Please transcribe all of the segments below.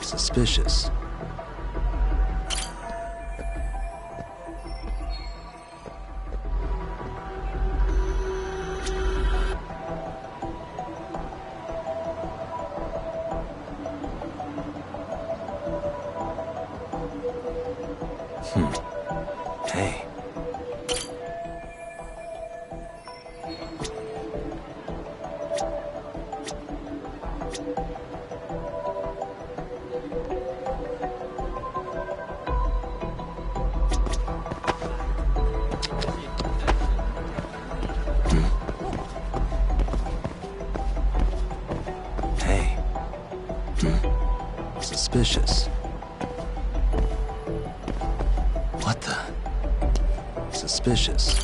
Suspicious. Hey. Hey. Suspicious. What the? Suspicious.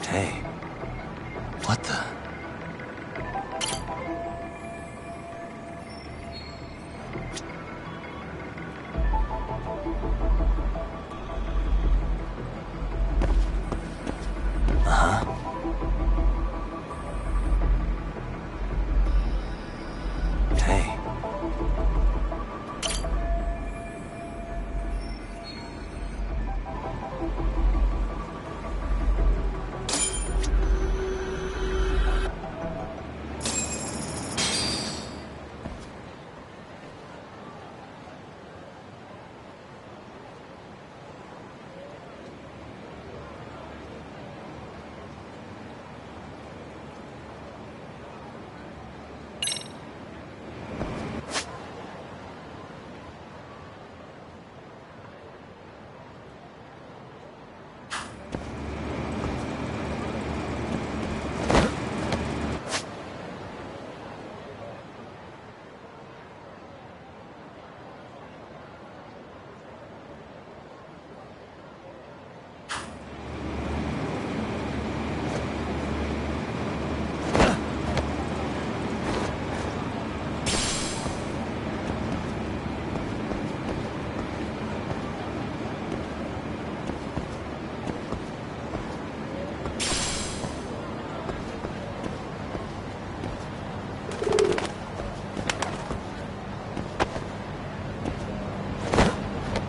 Hey. What the? Hey.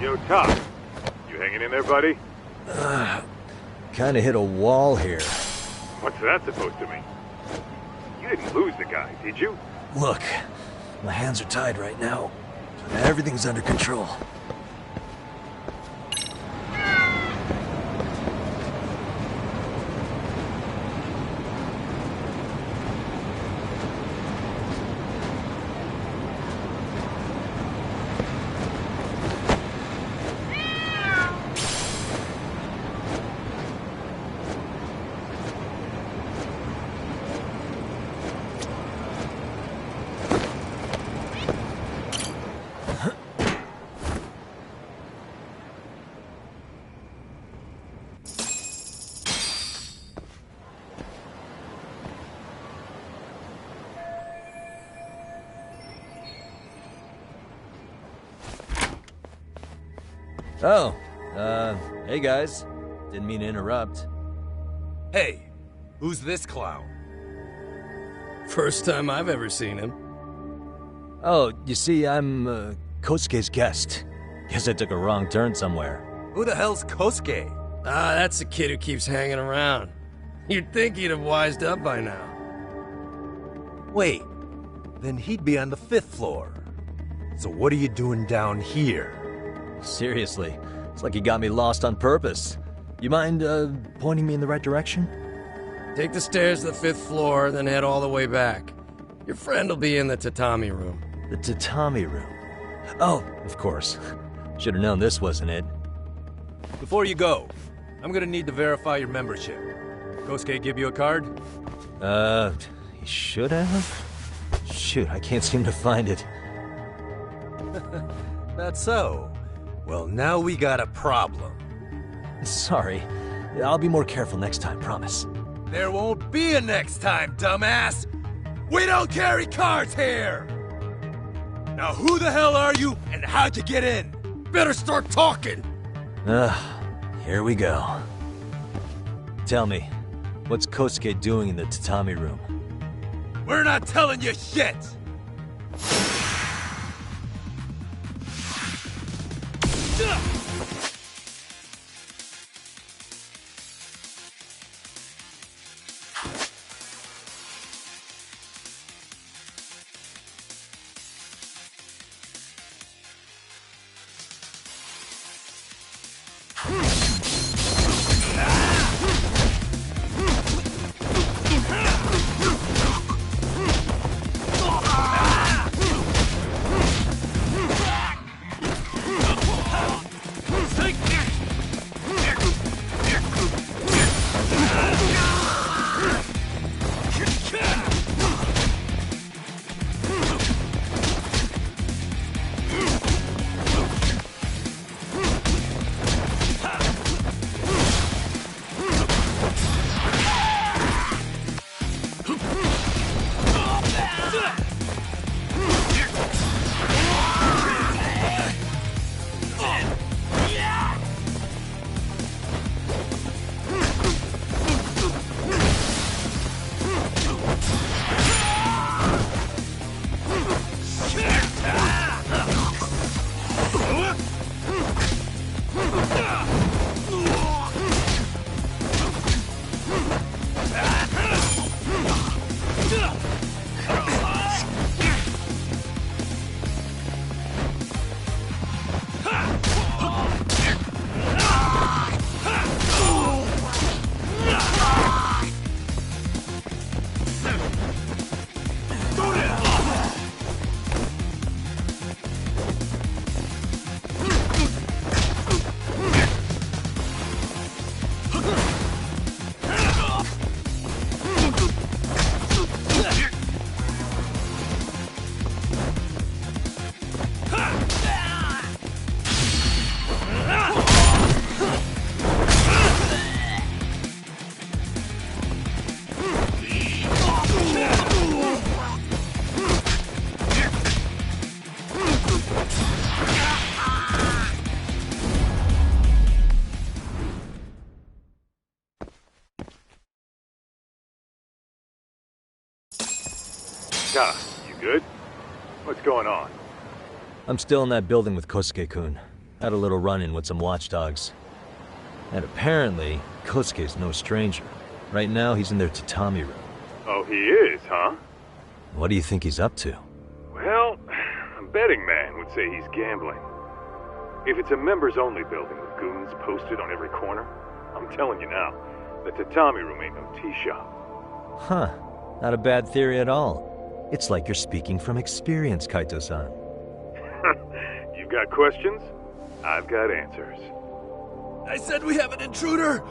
Yo, Top. You hanging in there, buddy? Kinda hit a wall here. What's that supposed to mean? You didn't lose the guy, did you? Look, my hands are tied right now. Everything's under control. Oh, hey guys. Didn't mean to interrupt. Hey, who's this clown? First time I've ever seen him. Oh, you see, I'm, Kosuke's guest. Guess I took a wrong turn somewhere. Who the hell's Kosuke? Ah, that's the kid who keeps hanging around. You'd think he'd have wised up by now. Wait, then he'd be on the 5th floor. So what are you doing down here? Seriously, it's like you got me lost on purpose. You mind, pointing me in the right direction? Take the stairs to the 5th floor, then head all the way back. Your friend will be in the tatami room. The tatami room. Oh, of course. Should have known this wasn't it. Before you go, I'm gonna need to verify your membership. Kosuke give you a card? He should have? Shoot, I can't seem to find it. That's so. Well, now we got a problem. Sorry. I'll be more careful next time, promise. There won't be a next time, dumbass! We don't carry cards here! Now who the hell are you, and how'd you get in? Better start talking! Here we go. Tell me, what's Kosuke doing in the tatami room? We're not telling you shit! You good? What's going on? I'm still in that building with Kosuke-kun. Had a little run-in with some watchdogs. And apparently, Kosuke's no stranger. Right now, he's in their tatami room. Oh, he is, huh? What do you think he's up to? Well, a betting man would say he's gambling. If it's a members-only building with goons posted on every corner, I'm telling you now, the tatami room ain't no tea shop. Huh. Not a bad theory at all. It's like you're speaking from experience, Kaito-san. You've got questions? I've got answers. I said we have an intruder.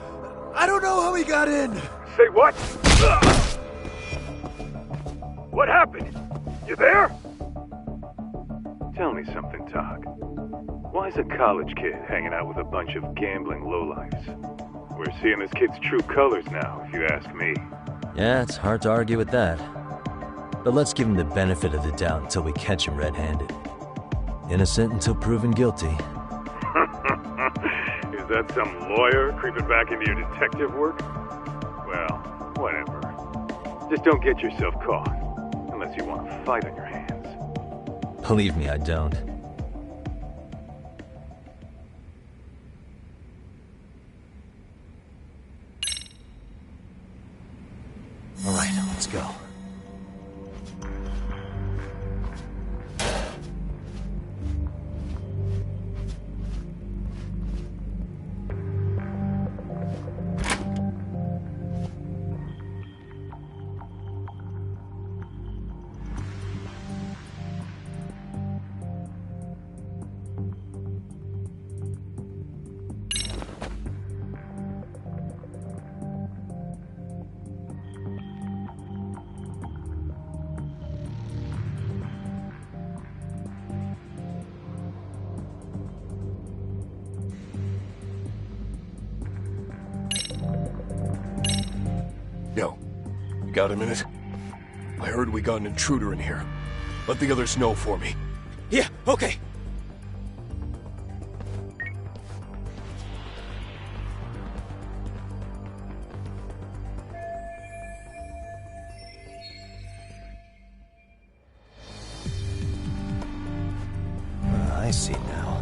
I don't know how he got in. Say what? What happened? You there? Tell me something, Tog. Why is a college kid hanging out with a bunch of gambling lowlifes? We're seeing this kid's true colors now, if you ask me. Yeah, it's hard to argue with that. But let's give him the benefit of the doubt until we catch him red-handed. Innocent until proven guilty. Is that some lawyer creeping back into your detective work? Well, whatever. Just don't get yourself caught. Unless you want a fight on your hands. Believe me, I don't. All right, let's go. Yo, you got a minute? I heard we got an intruder in here. Let the others know for me. Yeah, okay. I see now.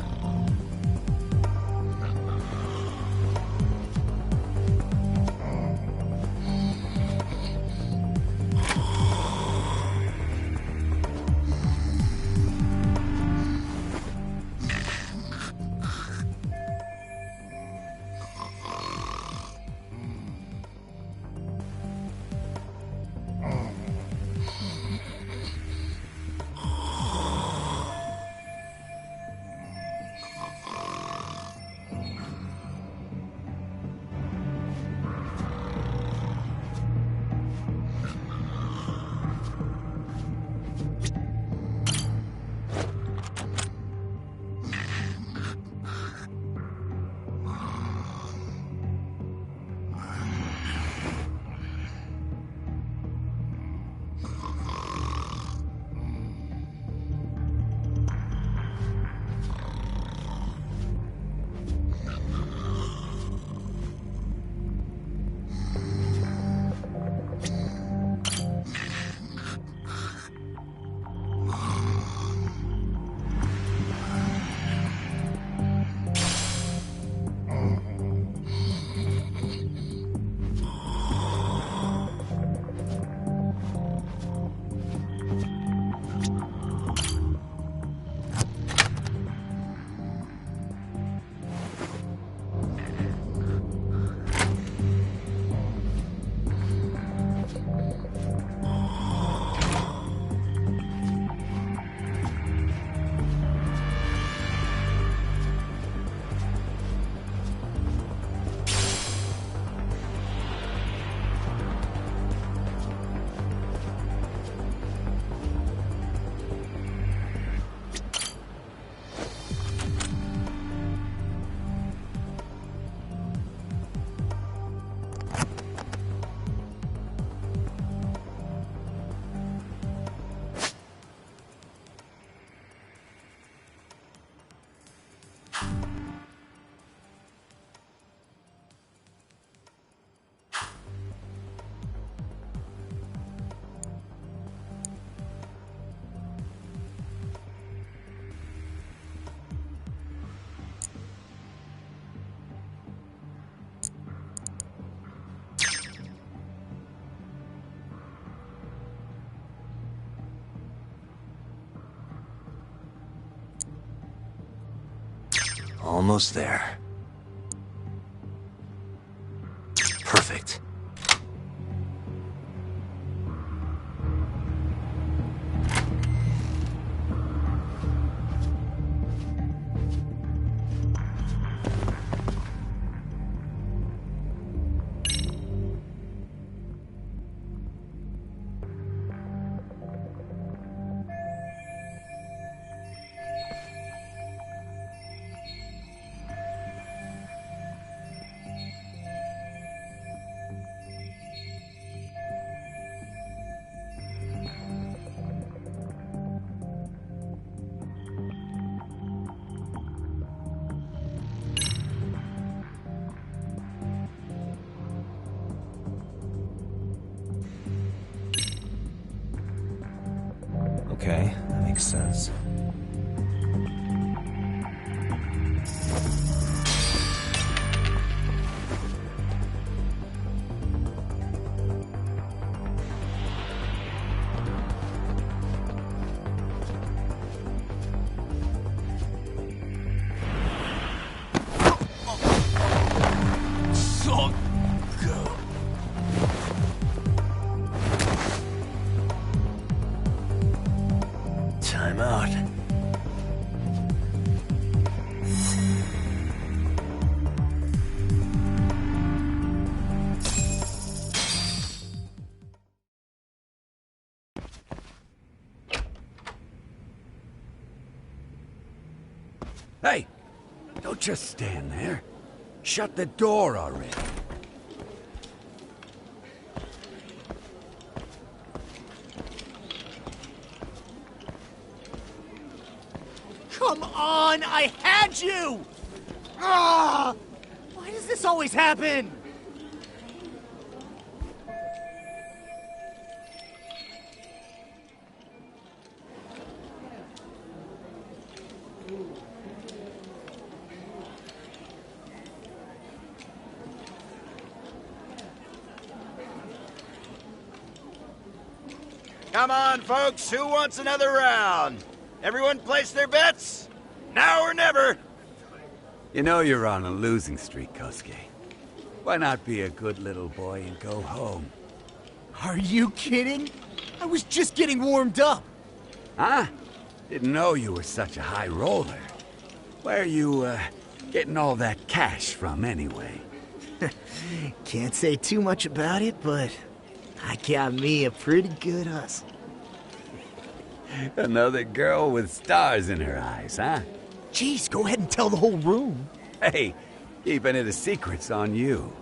Almost there. Perfect. Okay, that makes sense. Time out. Hey! Don't just stand there. Shut the door already. Come on! I had you! Ah! Why does this always happen? Come on, folks, who wants another round? Everyone place their bets? Now or never! You know you're on a losing streak, Kosuke. Why not be a good little boy and go home? Are you kidding? I was just getting warmed up. Huh? Didn't know you were such a high roller. Where are you, getting all that cash from, anyway? Can't say too much about it, but I got me a pretty good hustle. Another girl with stars in her eyes, huh? Jeez, go ahead and tell the whole room. Hey, keeping it a secret's on you.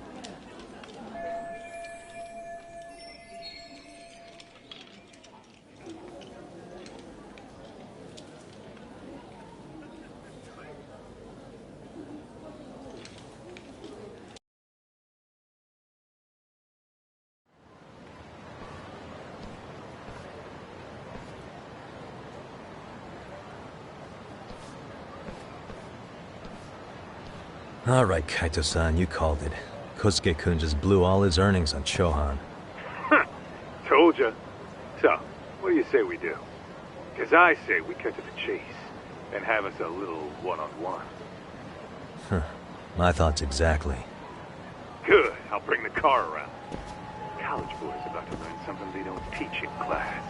All right, Kaito-san, you called it. Kosuke-kun just blew all his earnings on Chohan. Told ya. So, what do you say we do? Because I say we cut to the chase and have us a little one-on-one. My thoughts exactly. Good. I'll bring the car around. College boys about to learn something they don't teach in class.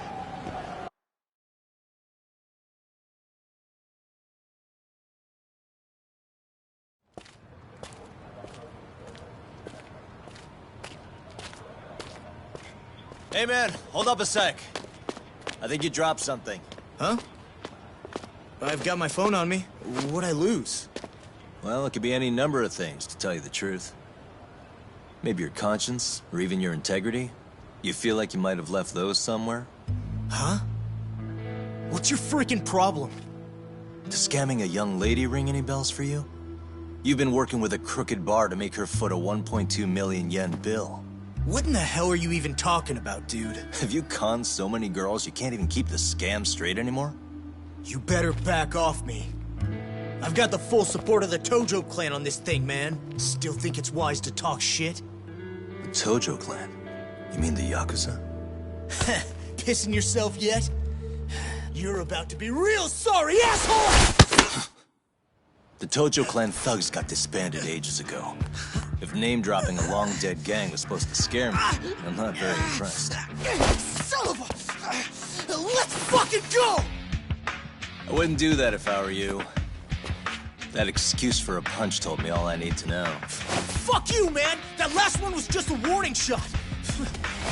Hey man, hold up a sec. I think you dropped something. Huh? I've got my phone on me. What'd I lose? Well, it could be any number of things, to tell you the truth. Maybe your conscience, or even your integrity. You feel like you might have left those somewhere? Huh? What's your freaking problem? Does scamming a young lady ring any bells for you? You've been working with a crooked bar to make her foot a 1.2 million yen bill. What in the hell are you even talking about, dude? Have you conned so many girls you can't even keep the scam straight anymore? You better back off me. I've got the full support of the Tojo clan on this thing, man. Still think it's wise to talk shit? The Tojo clan? You mean the Yakuza? Pissing yourself yet? You're about to be real sorry, asshole! The Tojo clan thugs got disbanded ages ago. If name-dropping a long-dead gang was supposed to scare me, I'm not very impressed. Son of a... Let's fucking go! I wouldn't do that if I were you. That excuse for a punch told me all I need to know. Fuck you, man! That last one was just a warning shot!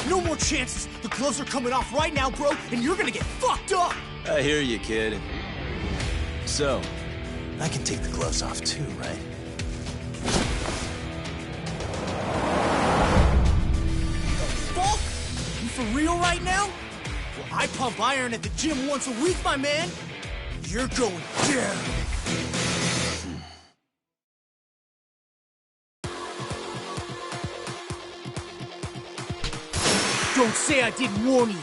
No more chances. The gloves are coming off right now, bro, and you're gonna get fucked up! I hear you, kid. So, I can take the gloves off too, right? Fuck? You for real right now? Well, I pump iron at the gym once a week, my man. You're going down. Don't say I didn't warn you.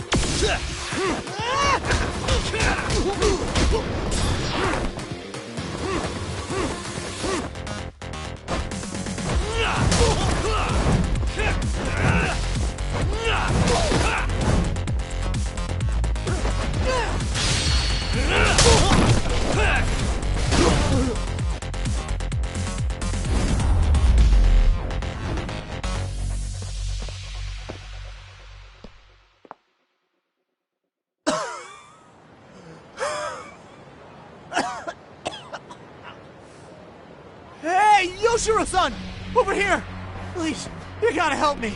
Hey, Yoshiro-san! Over here! Please, you gotta help me.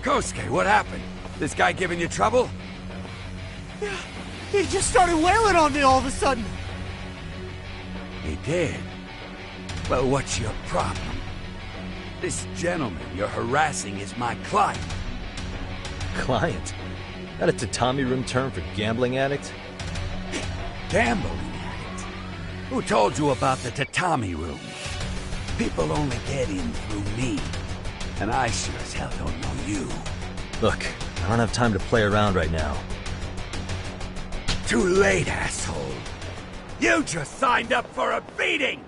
Kosuke, what happened? This guy giving you trouble? Yeah, he just started wailing on me all of a sudden. He did? Well, what's your problem? This gentleman you're harassing is my client. Client? That a tatami room term for gambling addict? Gambling addict? Who told you about the tatami room? People only get in through me. And I sure as hell don't know you. Look, I don't have time to play around right now. Too late, asshole. You just signed up for a beating!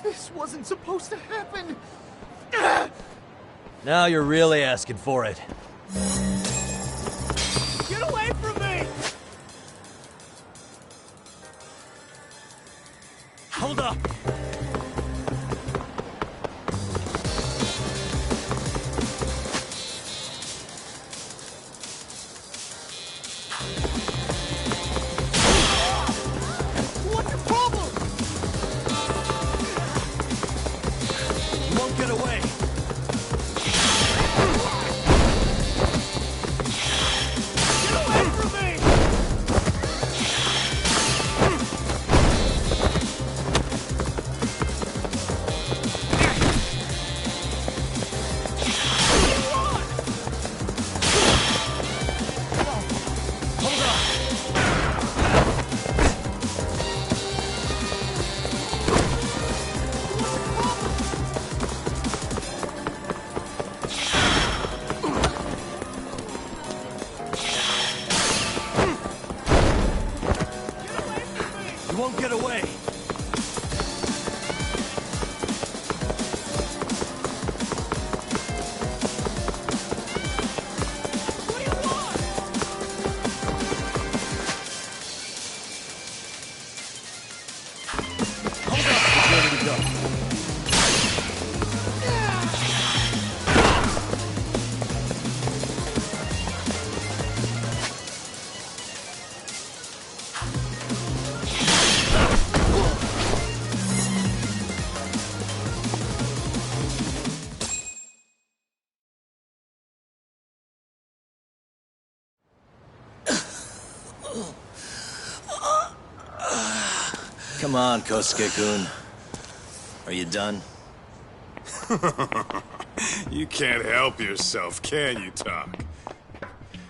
This wasn't supposed to happen. Now you're really asking for it. Get away from me! Hold up. What's your problem? You won't get away. Get away from me! You won't get away. What do you want? Come on, Kosuke-kun. Are you done? You can't help yourself, can you, Tak?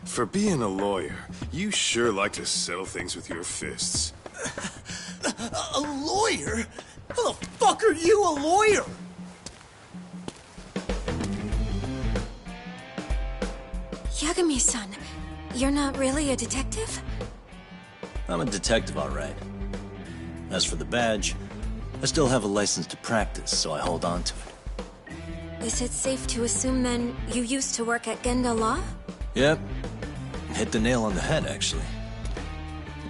For being a lawyer, you sure like to settle things with your fists. A lawyer? How the fuck are you a lawyer? Yagami-san, you're not really a detective? I'm a detective, all right. As for the badge, I still have a license to practice, so I hold on to it. Is it safe to assume, then, you used to work at Genda Law? Yep. Hit the nail on the head, actually.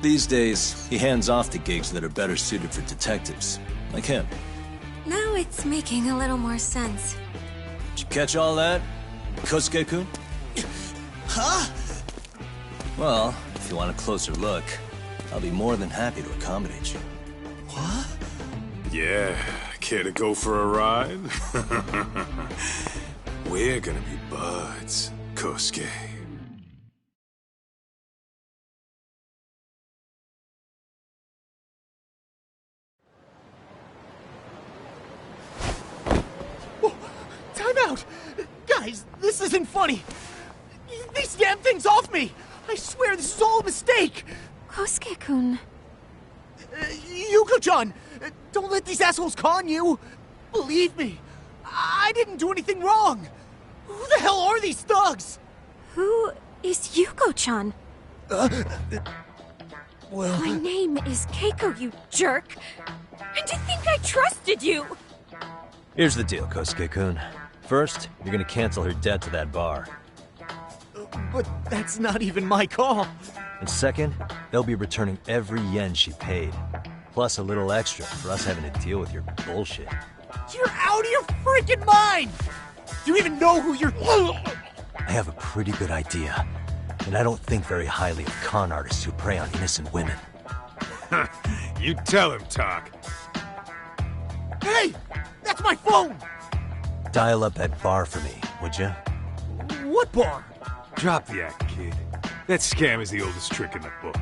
These days, he hands off to gigs that are better suited for detectives, like him. Now it's making a little more sense. Did you catch all that, Kosuke-kun? Huh? Well, if you want a closer look, I'll be more than happy to accommodate you. What? Yeah, care to go for a ride? We're gonna be buds, Kosuke. Time out! Guys, this isn't funny! These damn things off me! I swear this is all a mistake! Kosuke-kun. Yuko-chan! Don't let these assholes con you! Believe me, I didn't do anything wrong! Who the hell are these thugs? Who is Yuko-chan? Well... My name is Keiko, you jerk! And to think I trusted you! Here's the deal, Kosuke-kun. First, you're gonna cancel her debt to that bar. But that's not even my call. And second, they'll be returning every yen she paid. Plus a little extra for us having to deal with your bullshit. You're out of your freaking mind! Do you even know who you're... I have a pretty good idea. And I don't think very highly of con artists who prey on innocent women. You tell him, Tak. Hey! That's my phone! Dial up that bar for me, would you? What bar? Drop the act, kid. That scam is the oldest trick in the book.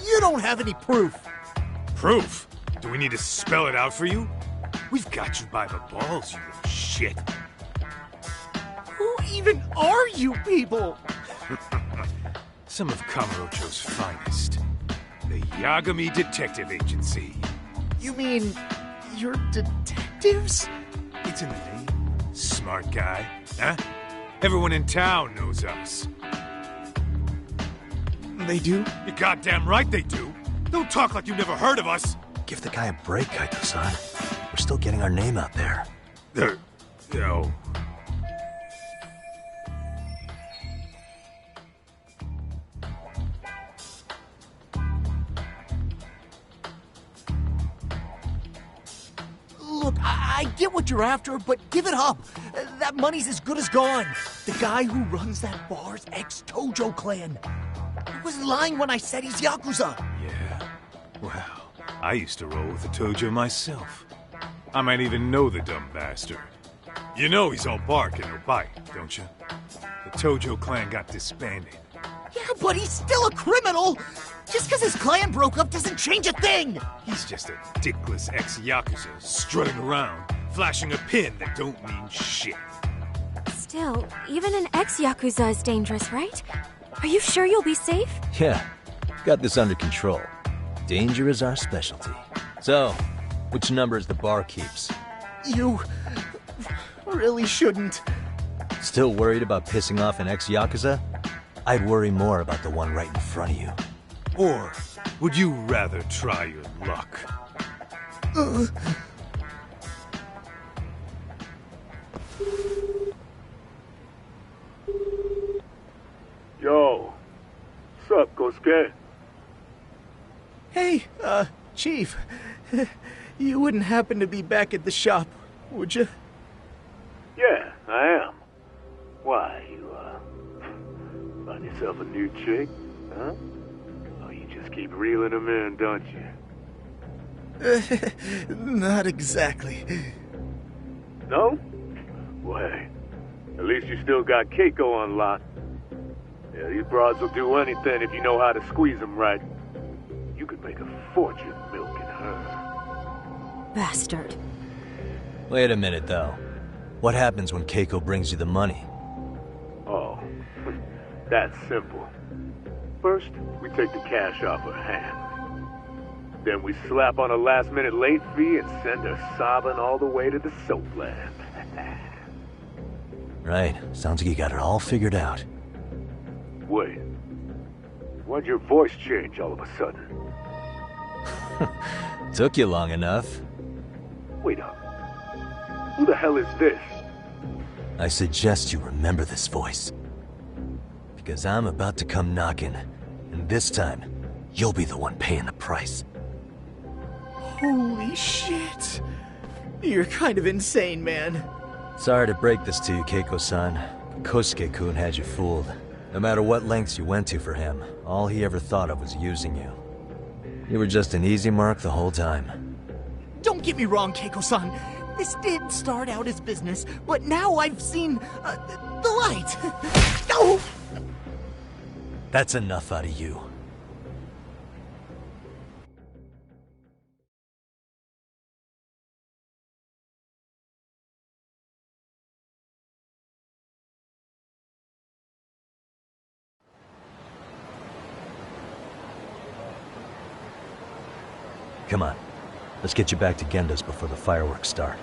You don't have any proof. Proof? Do we need to spell it out for you? We've got you by the balls, you little shit. Who even are you people? Some of Kamurocho's finest. The Yagami Detective Agency. You mean... you're detectives? It's in the name. Smart guy, huh? Everyone in town knows us. They do? You're goddamn right they do. Don't talk like you never heard of us. Give the guy a break, Kaito-san. We're still getting our name out there. No. Look, I get what you're after, but give it up. That money's as good as gone. The guy who runs that bar's ex-Tojo clan. I wasn't lying when I said he's Yakuza. Yeah? Well, I used to roll with the Tojo myself. I might even know the dumb bastard. You know he's all bark and no bite, don't you? The Tojo clan got disbanded. Yeah, but he's still a criminal! Just because his clan broke up doesn't change a thing! He's just a dickless ex-Yakuza strutting around, flashing a pin that don't mean shit. Still, even an ex-Yakuza is dangerous, right? Are you sure you'll be safe? Yeah, got this under control. Danger is our specialty. So, which number is the bar keeps? You... really shouldn't. Still worried about pissing off an ex-Yakuza? I'd worry more about the one right in front of you. Or would you rather try your luck? Yo, sup, Kosuke? Hey, Chief. You wouldn't happen to be back at the shop, would you? Yeah, I am. Why, you, find yourself a new chick, huh? Oh, you just keep reeling them in, don't you? Not exactly. No? Well, hey, at least you still got Keiko on lock. Yeah, these broads will do anything if you know how to squeeze them right. You could make a fortune milking her. Bastard. Wait a minute, though. What happens when Keiko brings you the money? Oh, that's simple. First, we take the cash off her hand. Then we slap on a last-minute late fee and send her sobbing all the way to the soapland. Right. Sounds like you got it all figured out. Wait. Why'd your voice change all of a sudden? Took you long enough. Wait up. Who the hell is this? I suggest you remember this voice. Because I'm about to come knocking, and this time, you'll be the one paying the price. Holy shit. You're kind of insane, man. Sorry to break this to you, Keiko-san. Kosuke-kun had you fooled. No matter what lengths you went to for him, all he ever thought of was using you. You were just an easy mark the whole time. Don't get me wrong, Keiko-san. This did start out as business, but now I've seen the light. Oh! That's enough out of you. Come on. Let's get you back to Genda's before the fireworks start.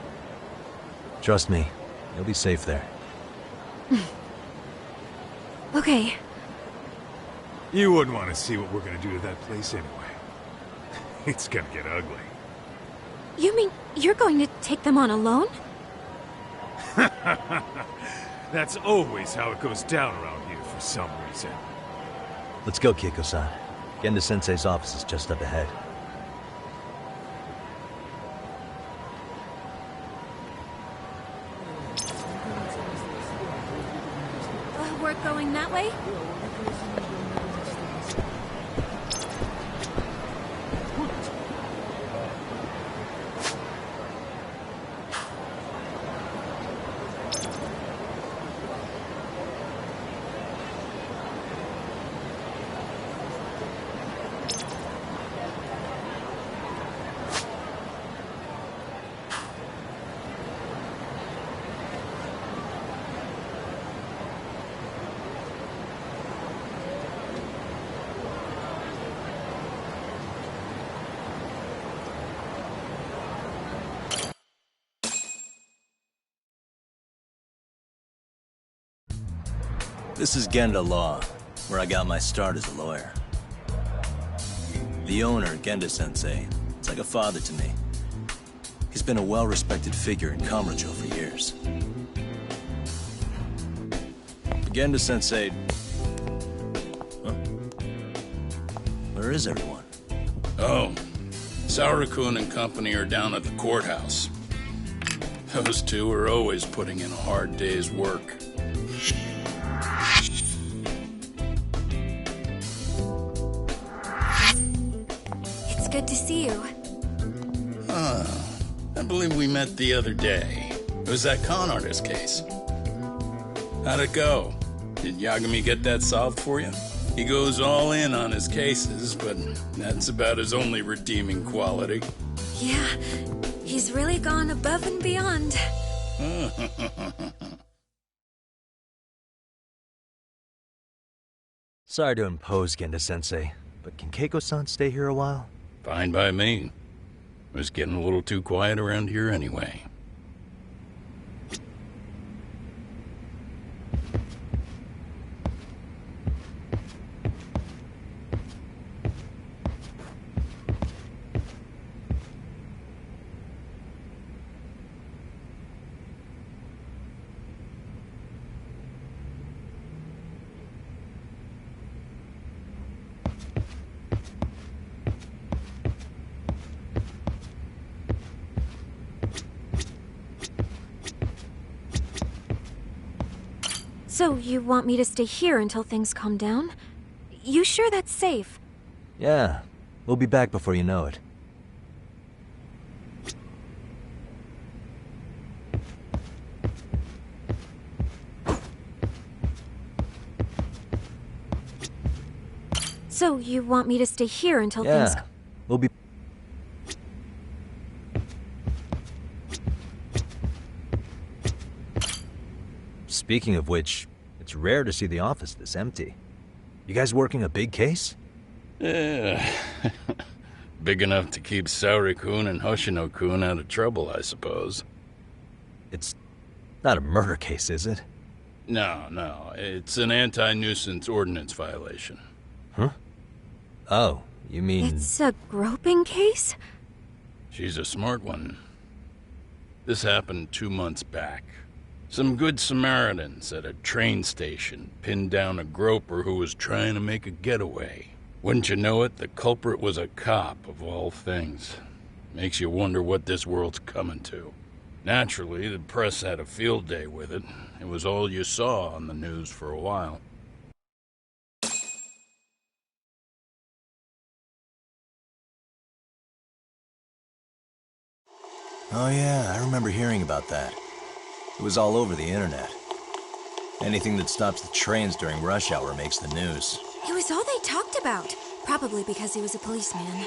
Trust me, you'll be safe there. Okay. You wouldn't want to see what we're gonna do to that place anyway. It's gonna get ugly. You mean you're going to take them on alone? That's always how it goes down around here for some reason. Let's go, Keiko-san. Genda-sensei's office is just up ahead. We're going that way? This is Genda Law, where I got my start as a lawyer. The owner, Genda-sensei, is like a father to me. He's been a well-respected figure in Kamurocho for years. Genda-sensei... Huh? Where is everyone? Oh, Saura-kun and company are down at the courthouse. Those two are always putting in a hard day's work. Good to see you. I believe we met the other day. It was that con artist case. How'd it go? Did Yagami get that solved for you? He goes all in on his cases, but that's about his only redeeming quality. Yeah, he's really gone above and beyond. Sorry to impose, Genda-sensei, but can Keiko-san stay here a while? Fine by me. It was getting a little too quiet around here anyway. So, you want me to stay here until things calm down? You sure that's safe? Yeah. We'll be back before you know it. So you want me to stay here until Yeah, things... we'll be... Speaking of which, it's rare to see the office this empty. You guys working a big case? Yeah. Big enough to keep Saori-kun and Hoshino-kun out of trouble, I suppose. It's not a murder case, is it? No. It's an anti-nuisance ordinance violation. Huh? Oh, you mean... It's a groping case? She's a smart one. This happened 2 months back. Some good Samaritans at a train station pinned down a groper who was trying to make a getaway. Wouldn't you know it, the culprit was a cop, of all things. Makes you wonder what this world's coming to. Naturally, the press had a field day with it. It was all you saw on the news for a while. Oh yeah, I remember hearing about that. It was all over the internet. Anything that stops the trains during rush hour makes the news. It was all they talked about. Probably because he was a policeman.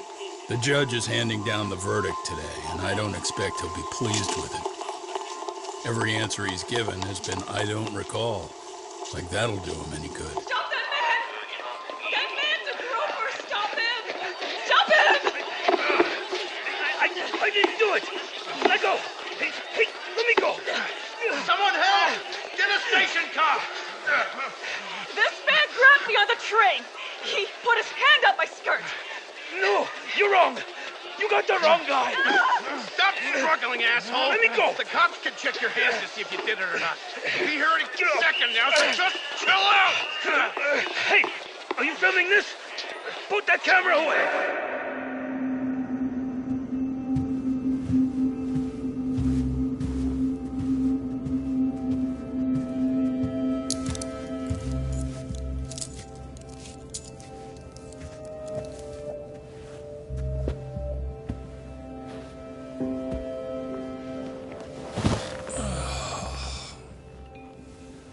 The judge is handing down the verdict today, and I don't expect he'll be pleased with it. Every answer he's given has been, I don't recall. Like that'll do him any good. Stop that man! That man's a groper! Stop him! Stop him! I didn't do it! Let go! Hey, let me go! Someone help! Get a station car! This man grabbed me on the train! He put his hand up my skirt! No! You're wrong! You got the wrong guy! Stop struggling, asshole! Let me go! The cops can check your hands to see if you did it or not. Be here any second now, so just chill out! Hey! Are you filming this? Put that camera away!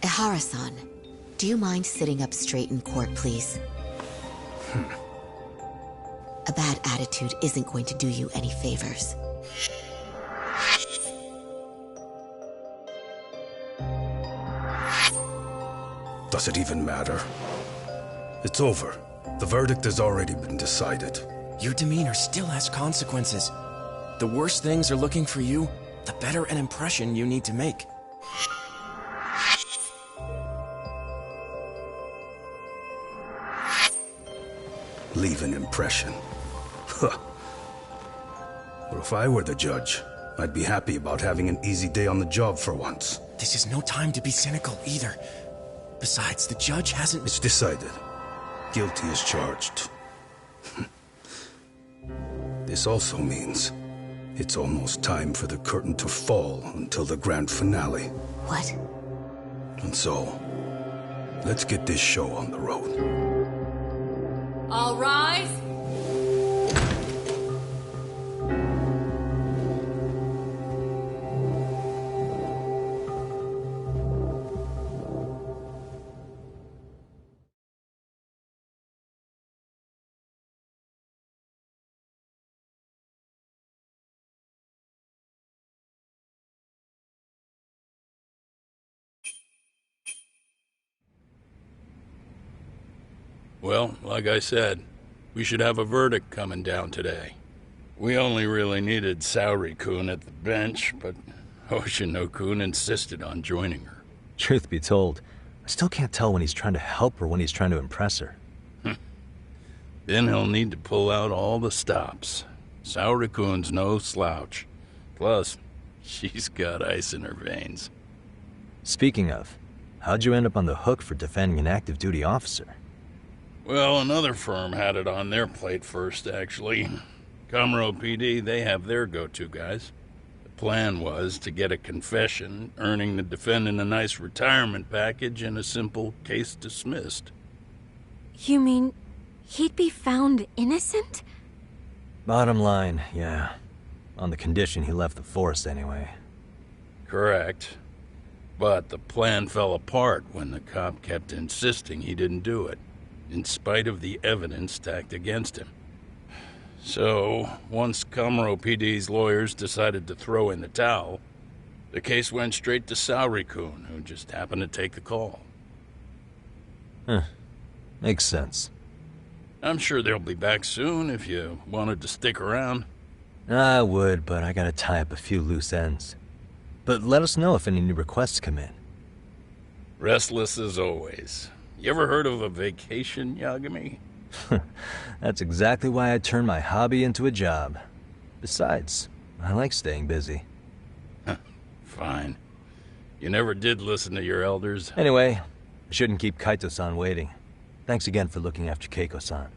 Ihara-san, do you mind sitting up straight in court, please? A bad attitude isn't going to do you any favors. Does it even matter? It's over. The verdict has already been decided. Your demeanor still has consequences. The worse things are looking for you, the better an impression you need to make. Leave an impression. Huh. Well, if I were the judge, I'd be happy about having an easy day on the job for once. This is no time to be cynical either. Besides, the judge hasn't... It's decided. Guilty is charged. This also means it's almost time for the curtain to fall until the grand finale. What? And so, let's get this show on the road. All rise. Well, like I said, we should have a verdict coming down today. We only really needed Saori-kun at the bench, but Hoshino-kun insisted on joining her. Truth be told, I still can't tell when he's trying to help or when he's trying to impress her. Then he'll need to pull out all the stops. Saori-kun's no slouch. Plus, she's got ice in her veins. Speaking of, how'd you end up on the hook for defending an active duty officer? Well, another firm had it on their plate first, actually. Comro PD, they have their go-to guys. The plan was to get a confession, earning the defendant a nice retirement package and a simple case dismissed. You mean he'd be found innocent? Bottom line, yeah. On the condition he left the force anyway. Correct. But the plan fell apart when the cop kept insisting he didn't do it. in spite of the evidence stacked against him. So, once Kamaro PD's lawyers decided to throw in the towel, the case went straight to Saori-kun, who just happened to take the call. Huh. Makes sense. I'm sure they'll be back soon if you wanted to stick around. I would, but I gotta tie up a few loose ends. But let us know if any new requests come in. Restless as always. You ever heard of a vacation, Yagami? That's exactly why I turned my hobby into a job. Besides, I like staying busy. Fine. You never did listen to your elders. Anyway, I shouldn't keep Kaito-san waiting. Thanks again for looking after Keiko-san.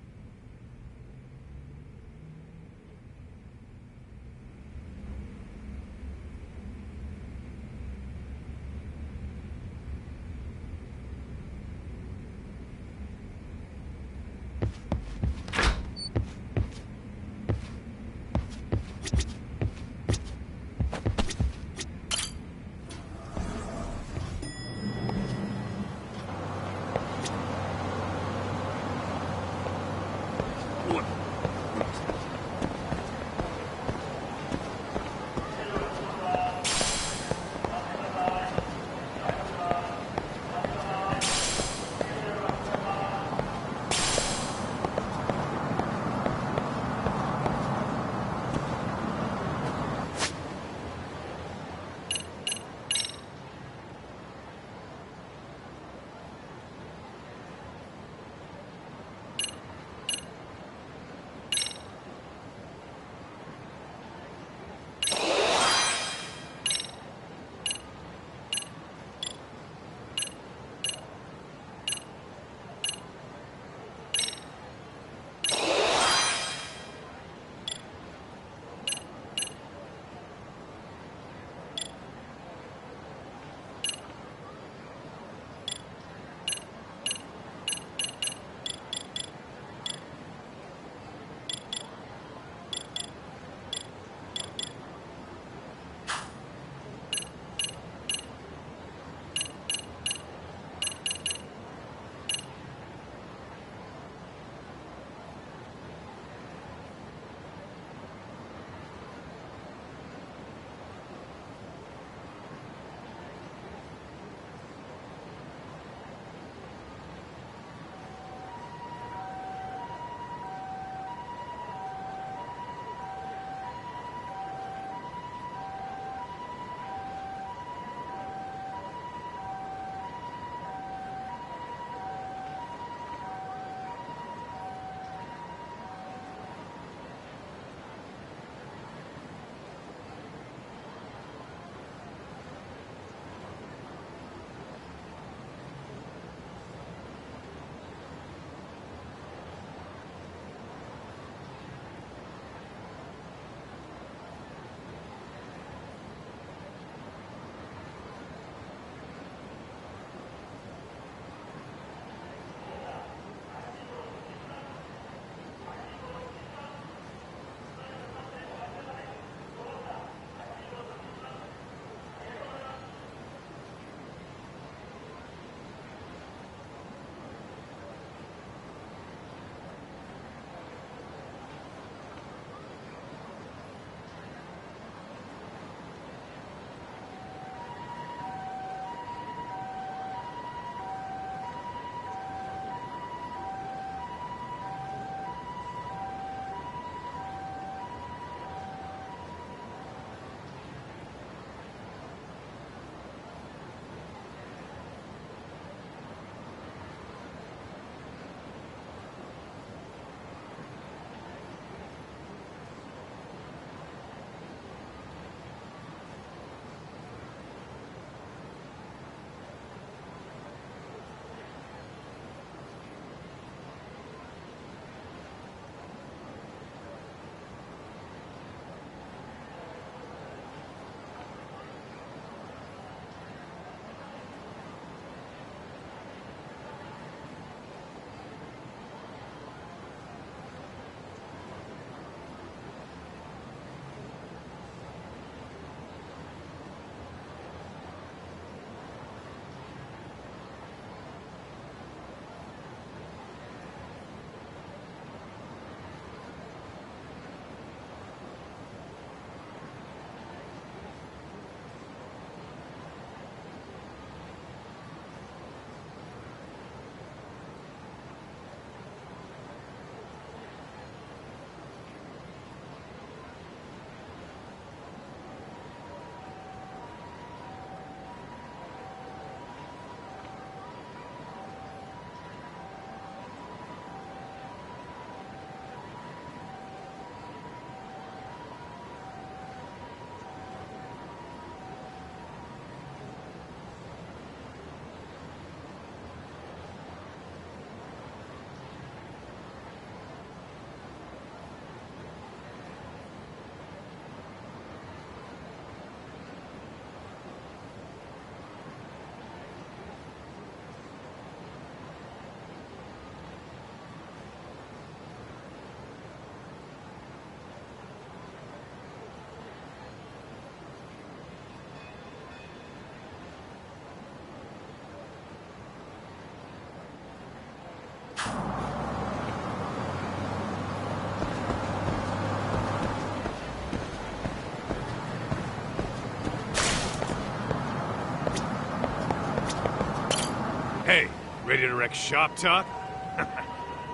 Ready to wreck shop talk?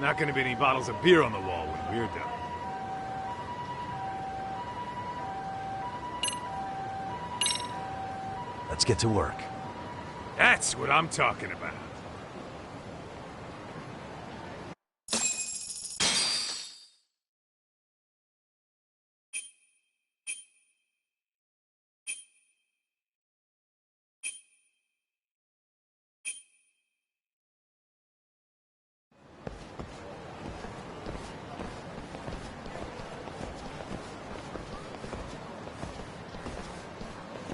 Not gonna be any bottles of beer on the wall when we're done. Let's get to work. That's what I'm talking about.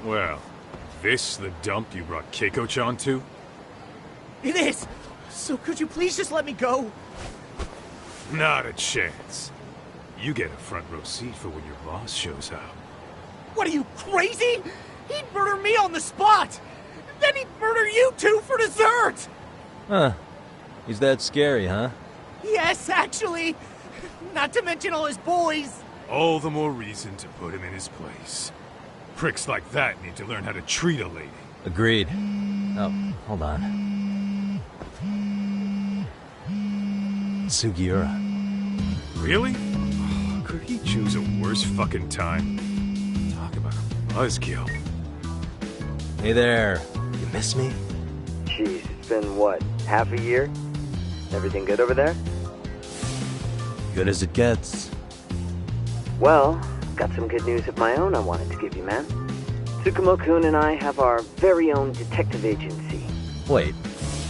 Well, this the dump you brought Keiko-chan to? It is! So could you please just let me go? Not a chance. You get a front row seat for when your boss shows up. What are you, crazy? He'd murder me on the spot! Then he'd murder you two for dessert! Huh. He's that scary, huh? Yes, actually. Not to mention all his boys. All the more reason to put him in his place. Pricks like that need to learn how to treat a lady. Agreed. Oh, hold on. Sugiura. Really? Could he choose a worse fucking time? Talk about a buzzkill. Hey there. You miss me? Jeez, it's been what, half a year? Everything good over there? Good as it gets. Well, got some good news of my own I wanted to give you, man. Tsukumo-kun and I have our very own detective agency. Wait,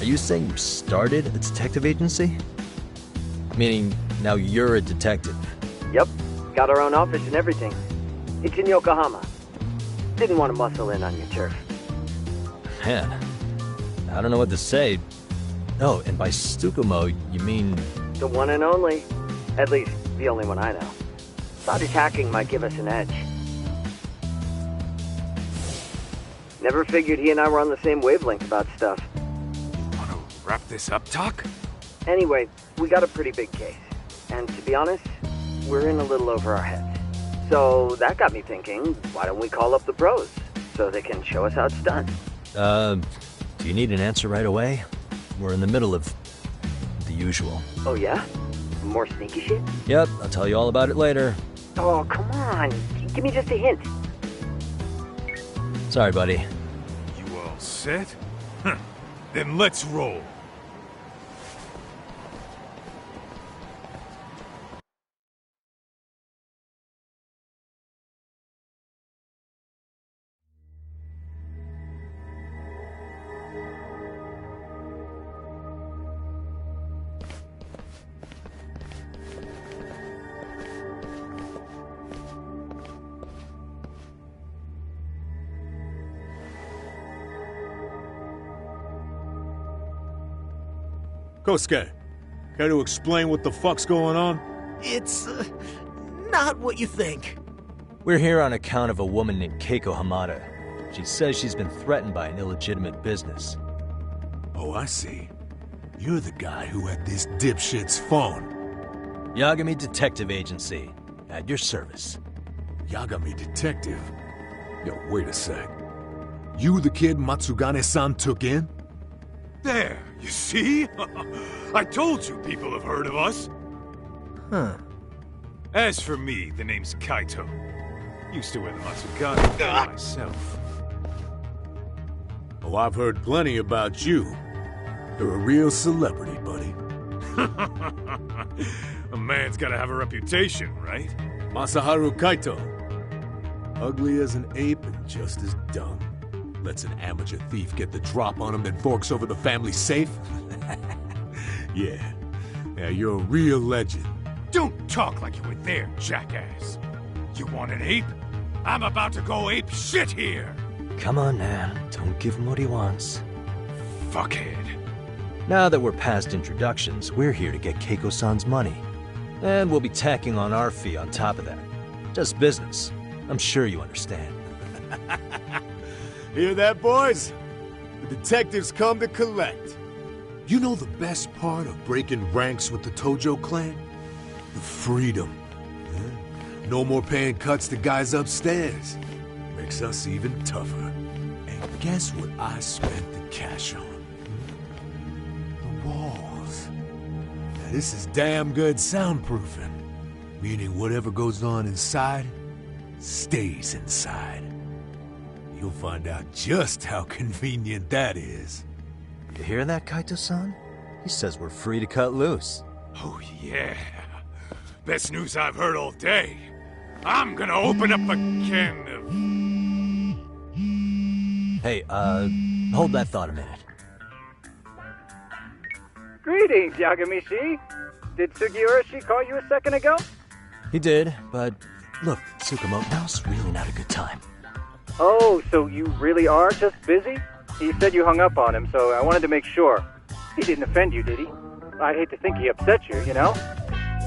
are you saying you started a detective agency? Meaning, now you're a detective? Yep, got our own office and everything. It's in Yokohama. Didn't want to muscle in on your turf. Man, I don't know what to say. Oh, and by Tsukumo, you mean... The one and only. At least, the only one I know. Thought his hacking might give us an edge. Never figured he and I were on the same wavelength about stuff. Want to wrap this up, Doc? Anyway, we got a pretty big case. And to be honest, we're in a little over our heads. So that got me thinking, why don't we call up the pros? So they can show us how it's done. Do you need an answer right away? We're in the middle of the usual. Oh yeah? More sneaky shit? Yep, I'll tell you all about it later. Oh, come on. Give me just a hint. Sorry, buddy. You all set? Huh. Then let's roll. Kosuke, care to explain what the fuck's going on? It's, not what you think. We're here on account of a woman named Keiko Hamada. She says she's been threatened by an illegitimate business. Oh, I see. You're the guy who had this dipshit's phone. Yagami Detective Agency. At your service. Yagami Detective? Yo, wait a sec. You the kid Matsugane-san took in? There, you see? I told you people have heard of us. Huh. As for me, the name's Kaito. Used to wear the Matsugane myself. Oh, I've heard plenty about you. You're a real celebrity, buddy. A man's gotta have a reputation, right? Masaharu Kaito. Ugly as an ape and just as dumb. Lets an amateur thief get the drop on him, then forks over the family safe? Yeah, you're a real legend. Don't talk like you were there, jackass. You want an ape? I'm about to go ape shit here! Come on now, don't give him what he wants. Fuckhead. Now that we're past introductions, we're here to get Keiko-san's money. And we'll be tacking on our fee on top of that. Just business. I'm sure you understand. Hear that, boys? The detectives come to collect. You know the best part of breaking ranks with the Tojo clan? The freedom. Yeah? No more paying cuts to guys upstairs. Makes us even tougher. And guess what I spent the cash on? The This is damn good soundproofing. Meaning whatever goes on inside, stays inside. You'll find out just how convenient that is. You hear that, Kaito-san? He says we're free to cut loose. Oh, yeah. Best news I've heard all day. I'm gonna open up a can of... Hey, hold that thought a minute. Greetings, Yagami-shi. Did Sugiura-shi call you a second ago? He did, but look, Tsukumo, now's really not a good time. Oh, so you really are just busy? He said you hung up on him, so I wanted to make sure. He didn't offend you, did he? I'd hate to think he upset you, you know?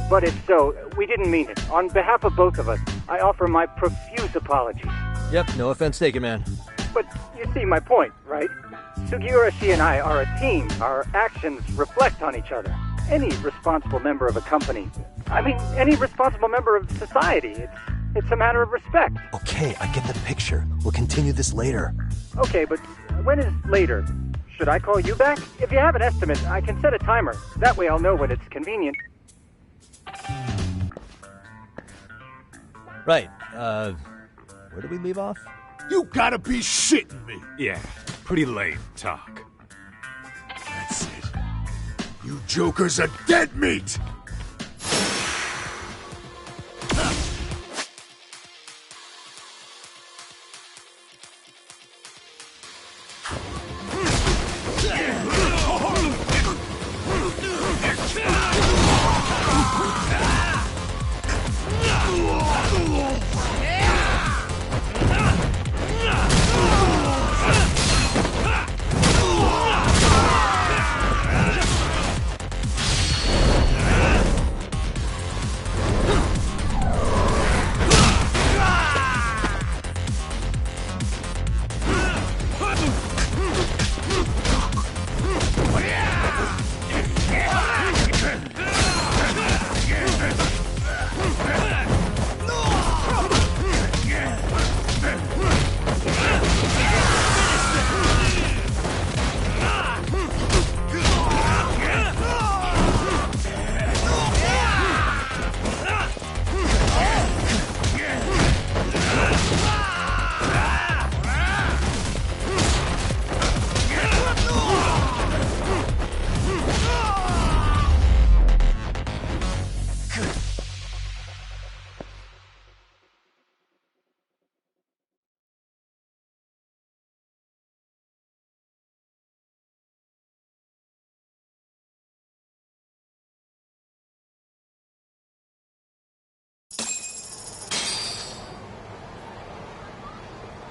But if so, we didn't mean it. On behalf of both of us, I offer my profuse apologies. Yep, no offense taken, man. But you see my point, right? Sugiura-shi and I are a team. Our actions reflect on each other. Any responsible member of a company, any responsible member of society, it's a matter of respect. Okay, I get the picture. We'll continue this later. Okay, but when is later? Should I call you back? If you have an estimate, I can set a timer. That way I'll know when it's convenient. Right, where did we leave off? You gotta be shitting me! Yeah, pretty lame talk. That's it. You jokers are dead meat!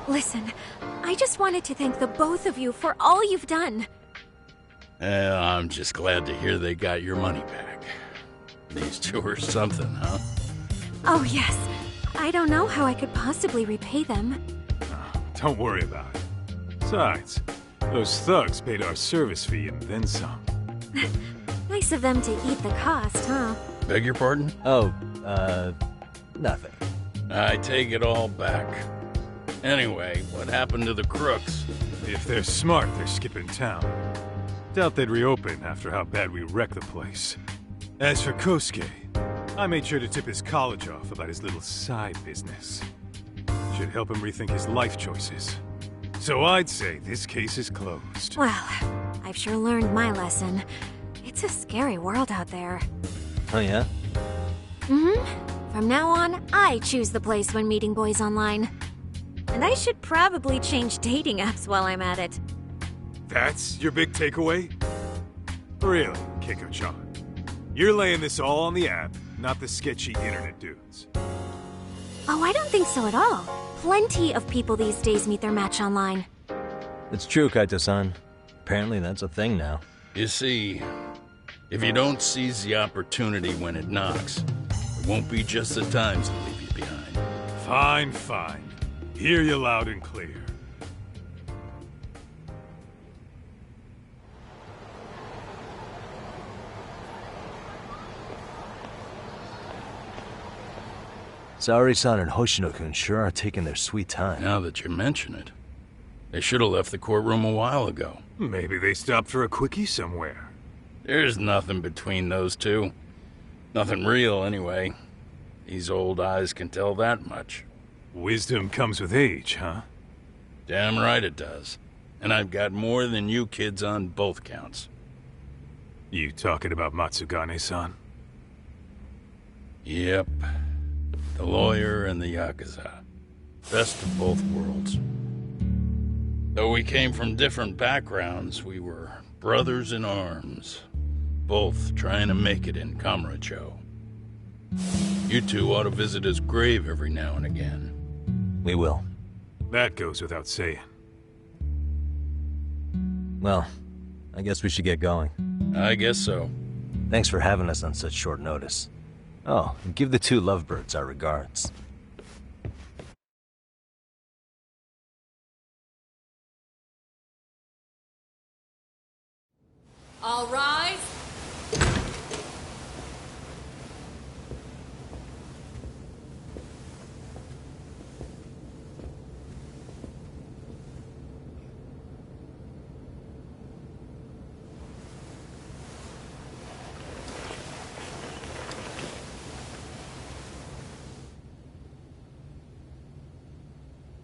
Listen, I just wanted to thank the both of you for all you've done. I'm just glad to hear they got your money back. These two are something, huh? Oh, yes. I don't know how I could possibly repay them. Don't worry about it. Besides, those thugs paid our service fee and then some. Nice of them to eat the cost, huh? Beg your pardon? Oh, nothing. I take it all back. Anyway, what happened to the crooks? If they're smart, they're skipping town. Doubt they'd reopen after how bad we wrecked the place. As for Kosuke, I made sure to tip his college off about his little side business. Should help him rethink his life choices. So I'd say this case is closed. Well, I've sure learned my lesson. It's a scary world out there. Oh, yeah? Mm-hmm. From now on, I choose the place when meeting boys online. And I should probably change dating apps while I'm at it. That's your big takeaway? Really, Keiko-chan? You're laying this all on the app, not the sketchy internet dudes. Oh, I don't think so at all. Plenty of people these days meet their match online. It's true, Kaito-san. Apparently that's a thing now. You see, if you don't seize the opportunity when it knocks, it won't be just the times that leave you behind. Fine, fine. Hear you loud and clear. Saori-san and Hoshino-kun sure are taking their sweet time. Now that you mention it, they should have left the courtroom a while ago. Maybe they stopped for a quickie somewhere. There's nothing between those two. Nothing real, anyway. These old eyes can tell that much. Wisdom comes with age, huh? Damn right it does. And I've got more than you kids on both counts. You talking about Matsugane-san? Yep. The lawyer and the Yakuza. Best of both worlds. Though we came from different backgrounds, we were brothers in arms. Both trying to make it in Kamurocho. You two ought to visit his grave every now and again. We will. That goes without saying. Well, I guess we should get going. I guess so. Thanks for having us on such short notice. Oh, and give the two lovebirds our regards. All rise.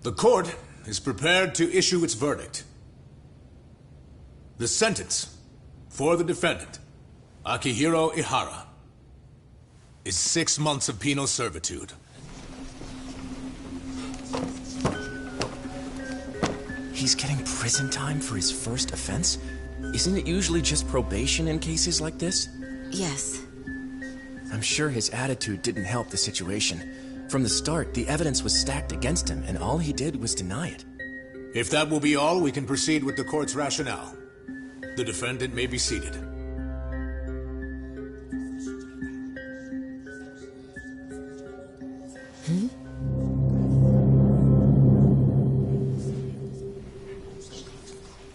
The court is prepared to issue its verdict. The sentence for the defendant, Akihiro Ihara, is 6 months of penal servitude. He's getting prison time for his first offense? Isn't it usually just probation in cases like this? Yes. I'm sure his attitude didn't help the situation. From the start, the evidence was stacked against him, and all he did was deny it. If that will be all, we can proceed with the court's rationale. The defendant may be seated.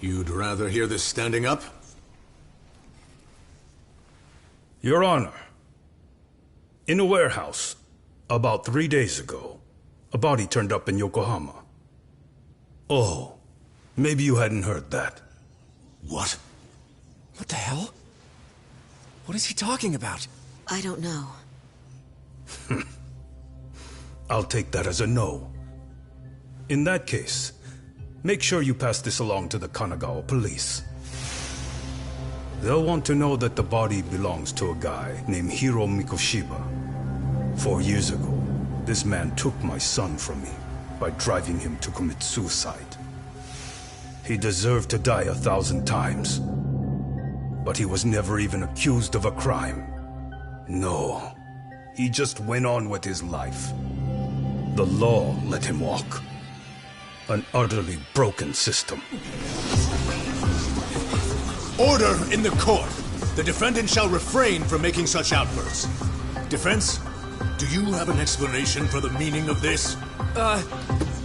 You'd rather hear this standing up? Your Honor, in a warehouse, about 3 days ago, a body turned up in Yokohama. Oh, maybe you hadn't heard that. What? What the hell? What is he talking about? I don't know. I'll take that as a no. In that case, make sure you pass this along to the Kanagawa police. They'll want to know that the body belongs to a guy named Hiro Mikoshiba. 4 years ago, this man took my son from me by driving him to commit suicide. He deserved to die 1,000 times, but he was never even accused of a crime. No, he just went on with his life. The law let him walk. An utterly broken system. Order in the court! The defendant shall refrain from making such outbursts. Defense, do you have an explanation for the meaning of this?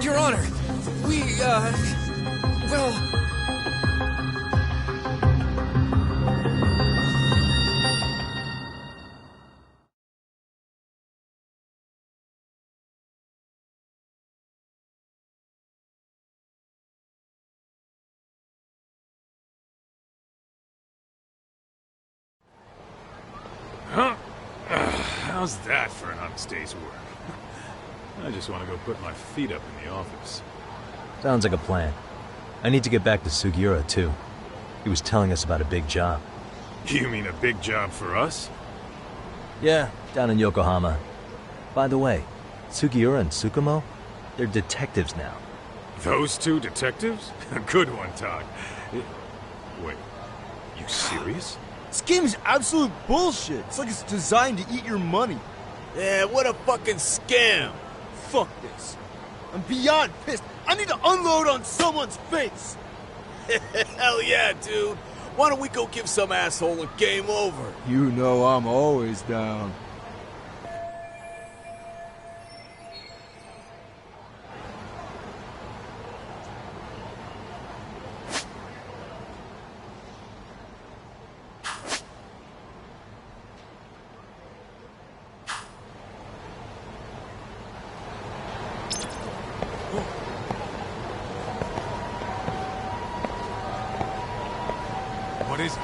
Your Honor, well... Huh? How's that for an honest day's work? I just want to go put my feet up in the office. Sounds like a plan. I need to get back to Sugiura, too. He was telling us about a big job. You mean a big job for us? Yeah, down in Yokohama. By the way, Sugiura and Tsukumo, they're detectives now. Those two detectives? Good one, Todd. Wait, you serious? This game is absolute bullshit. It's like it's designed to eat your money. Yeah, what a fucking scam. Fuck this. I'm beyond pissed. I need to unload on someone's face. Hell yeah, dude. Why don't we go give some asshole a game over? You know I'm always down. What is it?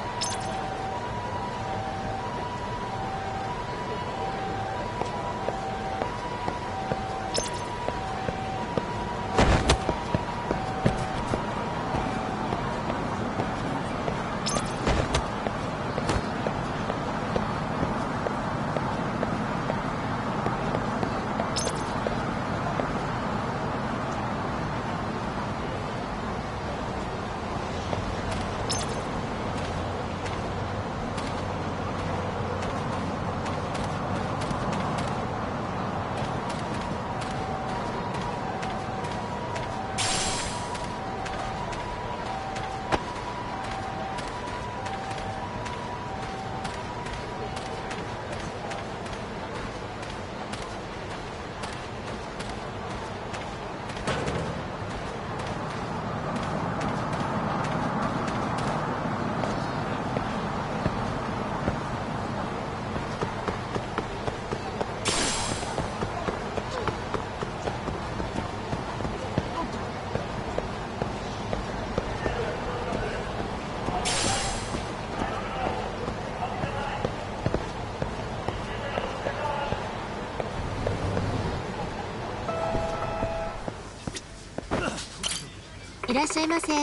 いらっしゃいませ。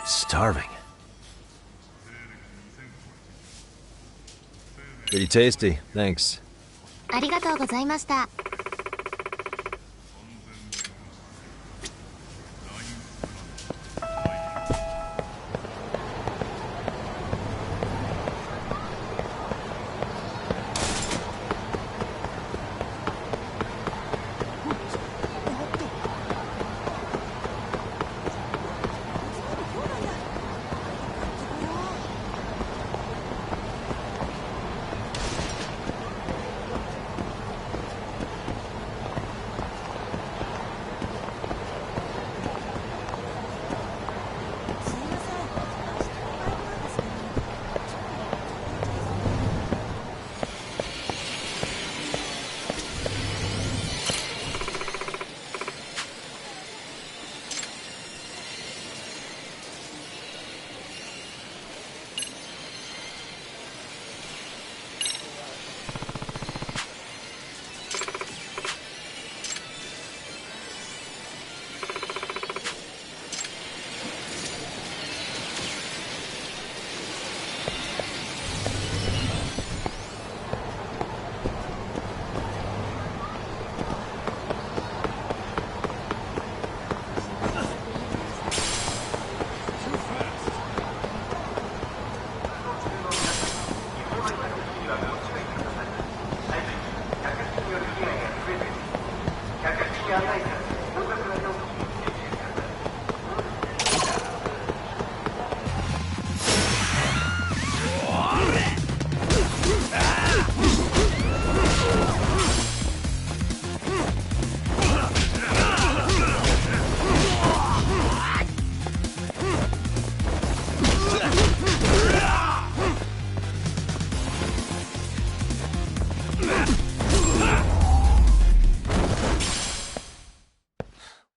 Starving. Pretty tasty, thanks. ありがとうございました。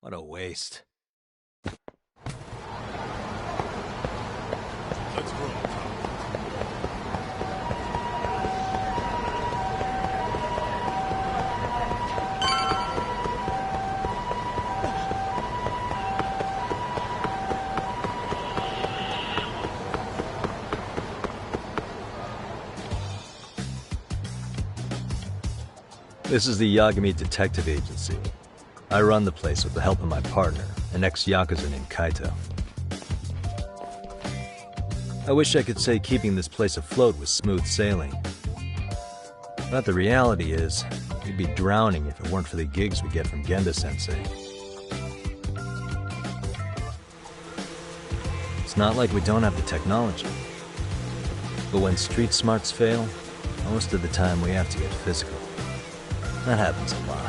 What a waste. Let's roll. This is the Yagami Detective Agency. I run the place with the help of my partner, an ex-Yakuza named Kaito. I wish I could say keeping this place afloat was smooth sailing. But the reality is, we'd be drowning if it weren't for the gigs we get from Genda-sensei. It's not like we don't have the technology. But when street smarts fail, most of the time we have to get physical. That happens a lot.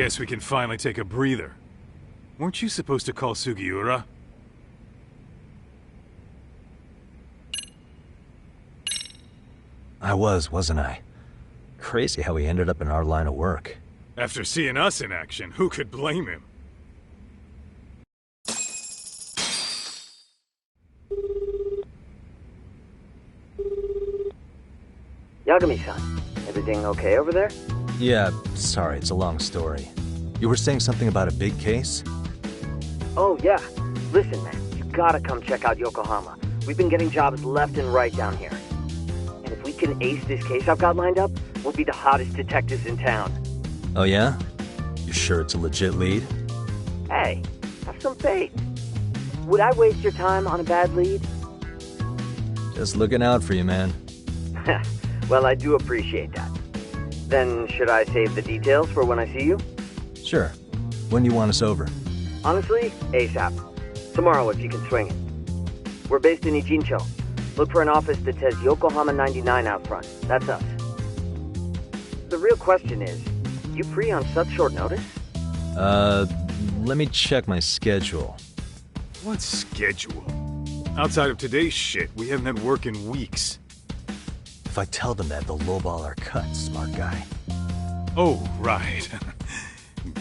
Guess we can finally take a breather. Weren't you supposed to call Sugiura? I wasn't I? Crazy how he ended up in our line of work. After seeing us in action, who could blame him? Yagami-san, everything okay over there? Yeah, sorry, it's a long story. You were saying something about a big case? Oh, yeah. Listen, man, you gotta come check out Yokohama. We've been getting jobs left and right down here. And if we can ace this case I've got lined up, we'll be the hottest detectives in town. Oh yeah? You sure it's a legit lead? Hey, have some faith. Would I waste your time on a bad lead? Just looking out for you, man. Well, I do appreciate that. Then, should I save the details for when I see you? Sure. When do you want us over? Honestly, ASAP. Tomorrow if you can swing it. We're based in Ijincho. Look for an office that says Yokohama 99 out front. That's us. The real question is, you free on such short notice? Let me check my schedule. What schedule? Outside of today's shit, we haven't had work in weeks. If I tell them that, they'll lowball our cut, smart guy. Oh, right.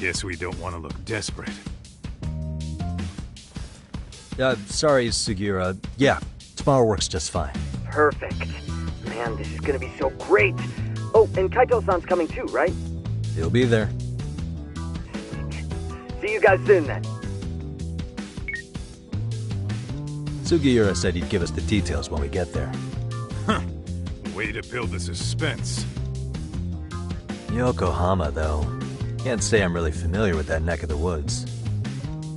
Guess we don't want to look desperate. Sorry, Sugiura. Yeah, tomorrow works just fine. Perfect. Man, this is gonna be so great. Oh, and Kaito-san's coming too, right? He'll be there. See you guys soon, then. Sugiura said he'd give us the details when we get there. Huh. Way to build the suspense. Yokohama, though. Can't say I'm really familiar with that neck of the woods.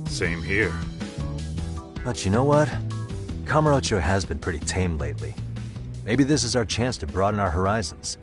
Same here. But you know what? Kamurocho has been pretty tame lately. Maybe this is our chance to broaden our horizons.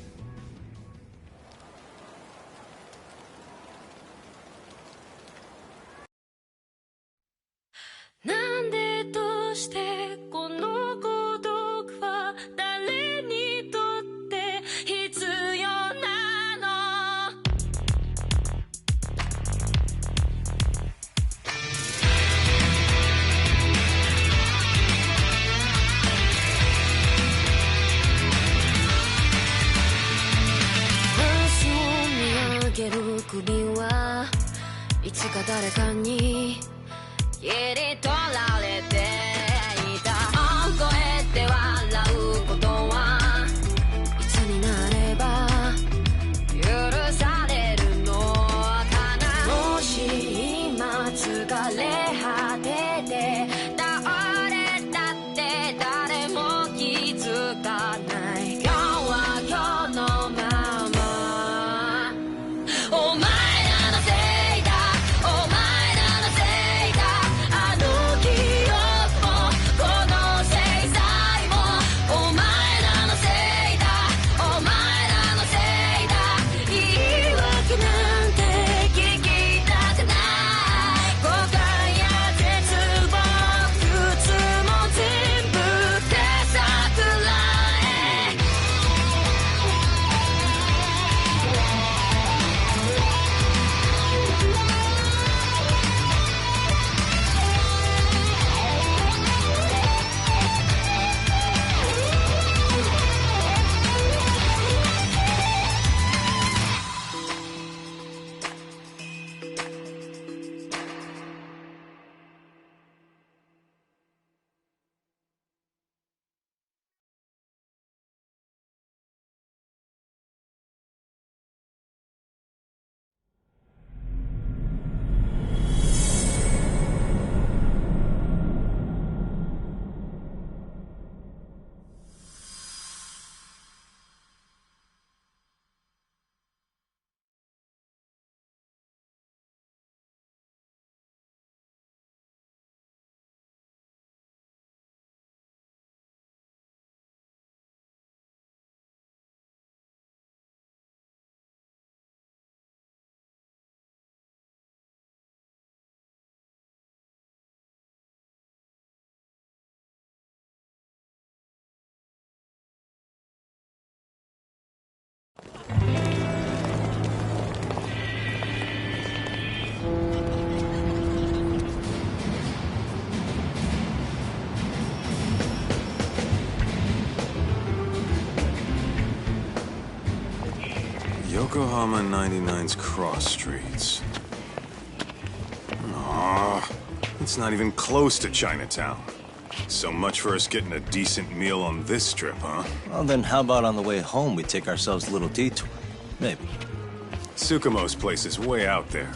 Yokohama 99's cross streets. Aw, it's not even close to Chinatown. So much for us getting a decent meal on this trip, huh? Well, then how about on the way home we take ourselves a little detour? Maybe. Tsukumo's place is way out there.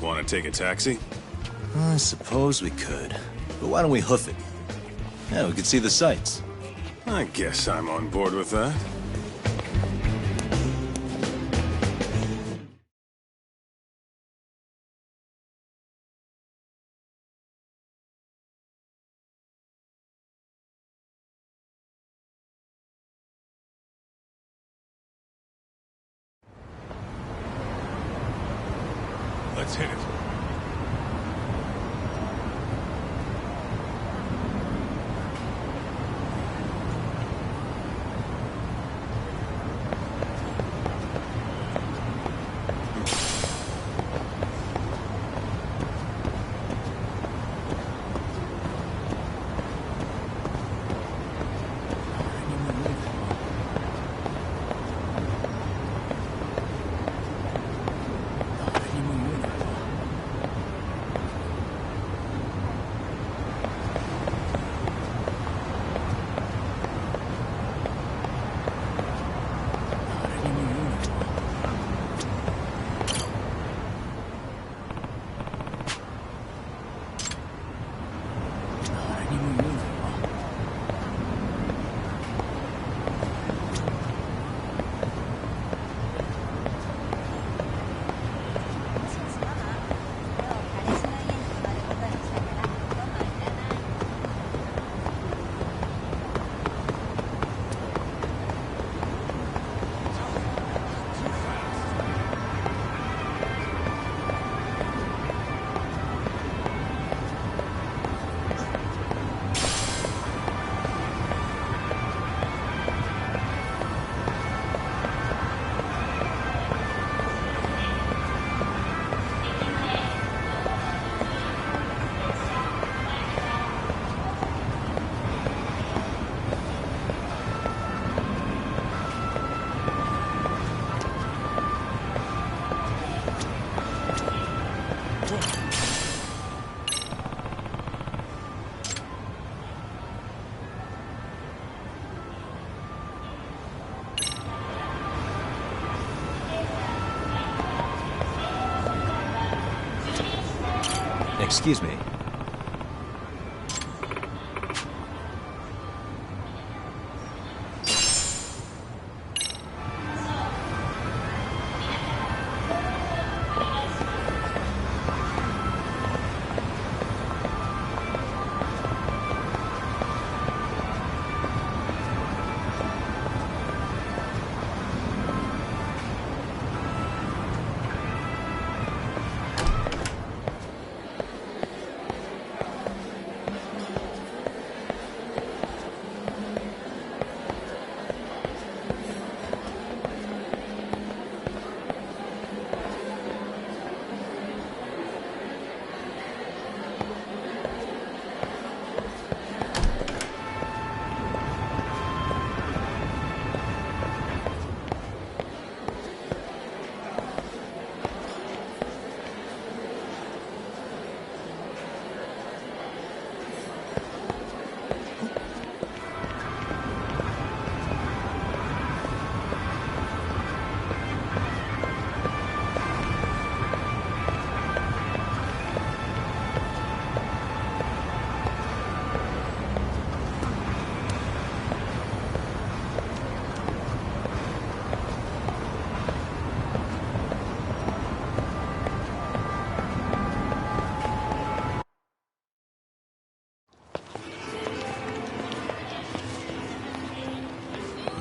Want to take a taxi? I suppose we could. But why don't we hoof it? Yeah, we could see the sights. I guess I'm on board with that. Let's hit it. Excuse me.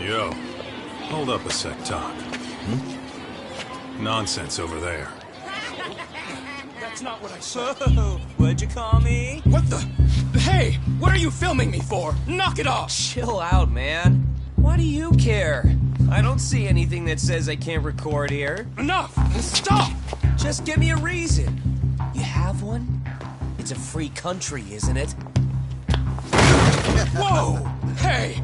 Yo, hold up a sec, Talk. Nonsense over there. That's not what I said. What'd you call me? What the? Hey, what are you filming me for? Knock it off! Chill out, man. Why do you care? I don't see anything that says I can't record here. Enough! Stop! Just give me a reason. You have one? It's a free country, isn't it? Whoa! Hey!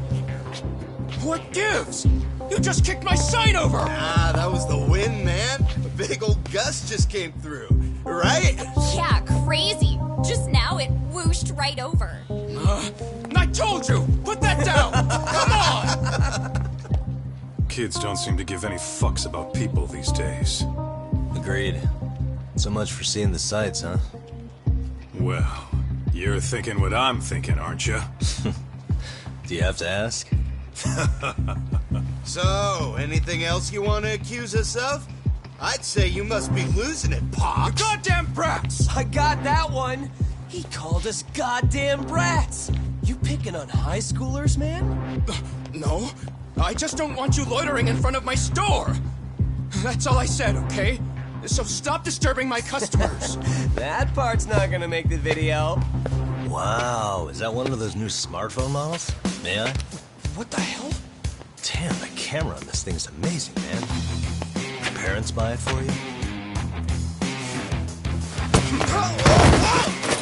What gives? You just kicked my sign over! Ah, that was the wind, man. A big old gust just came through, right? Yeah, crazy. Just now it whooshed right over. I told you! Put that down! Come on! Kids don't seem to give any fucks about people these days. Agreed. So much for seeing the sights, huh? Well, you're thinking what I'm thinking, aren't you? Do you have to ask? So, anything else you want to accuse us of? I'd say you must be losing it, Pops. You goddamn brats! I got that one! He called us goddamn brats! You picking on high schoolers, man? No, I just don't want you loitering in front of my store! That's all I said, okay? So stop disturbing my customers! That part's not gonna make the video. Wow, is that one of those new smartphone models? May I? What the hell? Damn, the camera on this thing's amazing, man. Your parents buy it for you?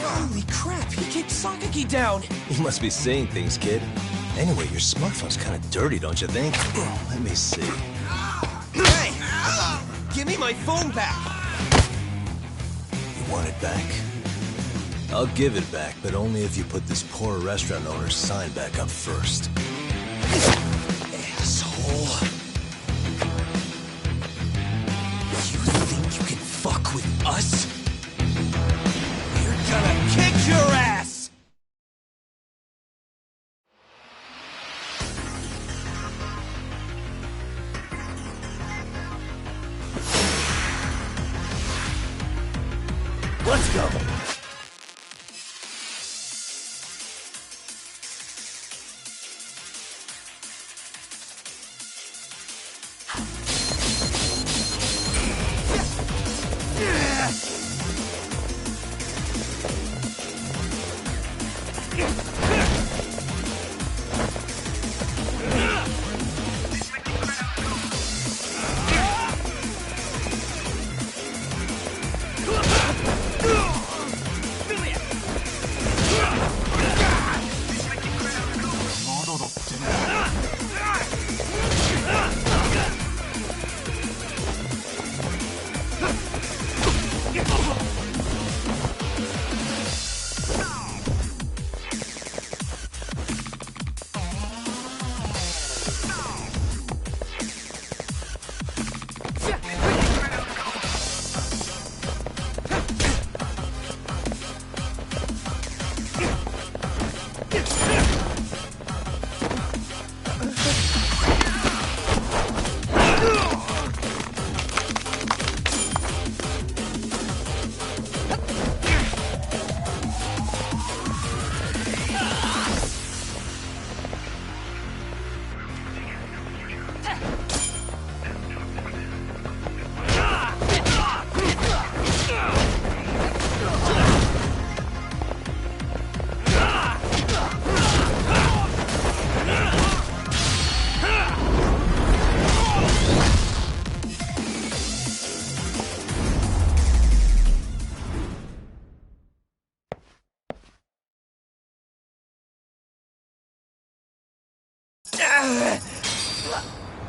Holy crap, he kicked Sakaki down! You must be seeing things, kid. Anyway, your smartphone's kind of dirty, don't you think? Let me see. Hey! Give me my phone back! You want it back? I'll give it back, but only if you put this poor restaurant owner's sign back up first. Asshole. You think you can fuck with us? We're gonna kick your ass! Let's go!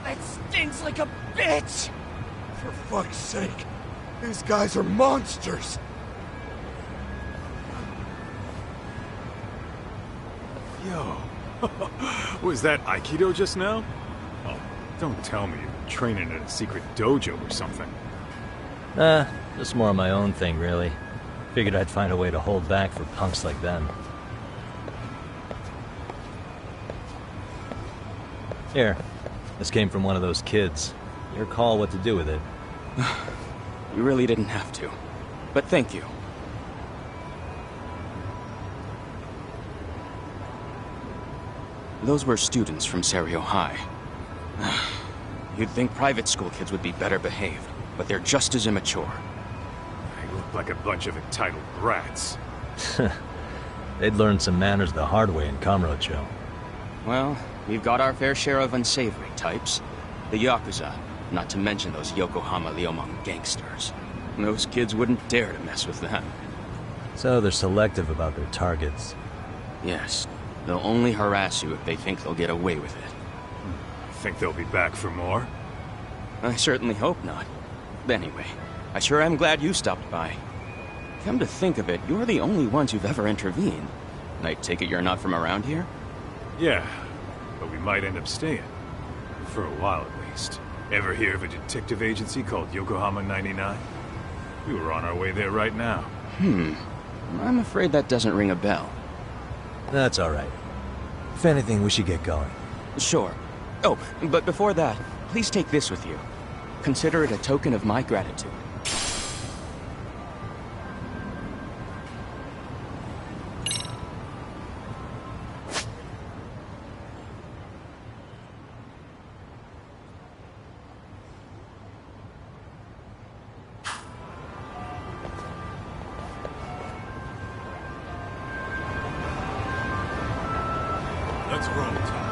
That stinks like a bitch! For fuck's sake, these guys are monsters! Yo, was that Aikido just now? Oh, don't tell me you're training at a secret dojo or something. Just more of my own thing, really. Figured I'd find a way to hold back for punks like them. Here, this came from one of those kids. Your call what to do with it. You really didn't have to. But thank you. Those were students from Serio High. You'd think private school kids would be better behaved, but they're just as immature. They look like a bunch of entitled brats. They'd learned some manners the hard way in Kamurocho. Well, we've got our fair share of unsavory types. The Yakuza, not to mention those Yokohama Liomang gangsters. Those kids wouldn't dare to mess with them. So they're selective about their targets. Yes. They'll only harass you if they think they'll get away with it. Think they'll be back for more? I certainly hope not. Anyway, I sure am glad you stopped by. Come to think of it, you're the only ones who've ever intervened. I take it you're not from around here? Yeah, but we might end up staying. For a while at least. Ever hear of a detective agency called Yokohama 99? We were on our way there right now. I'm afraid that doesn't ring a bell. That's alright. If anything, we should get going. Sure. Oh, but before that, please take this with you. Consider it a token of my gratitude. Let's roll, Tom.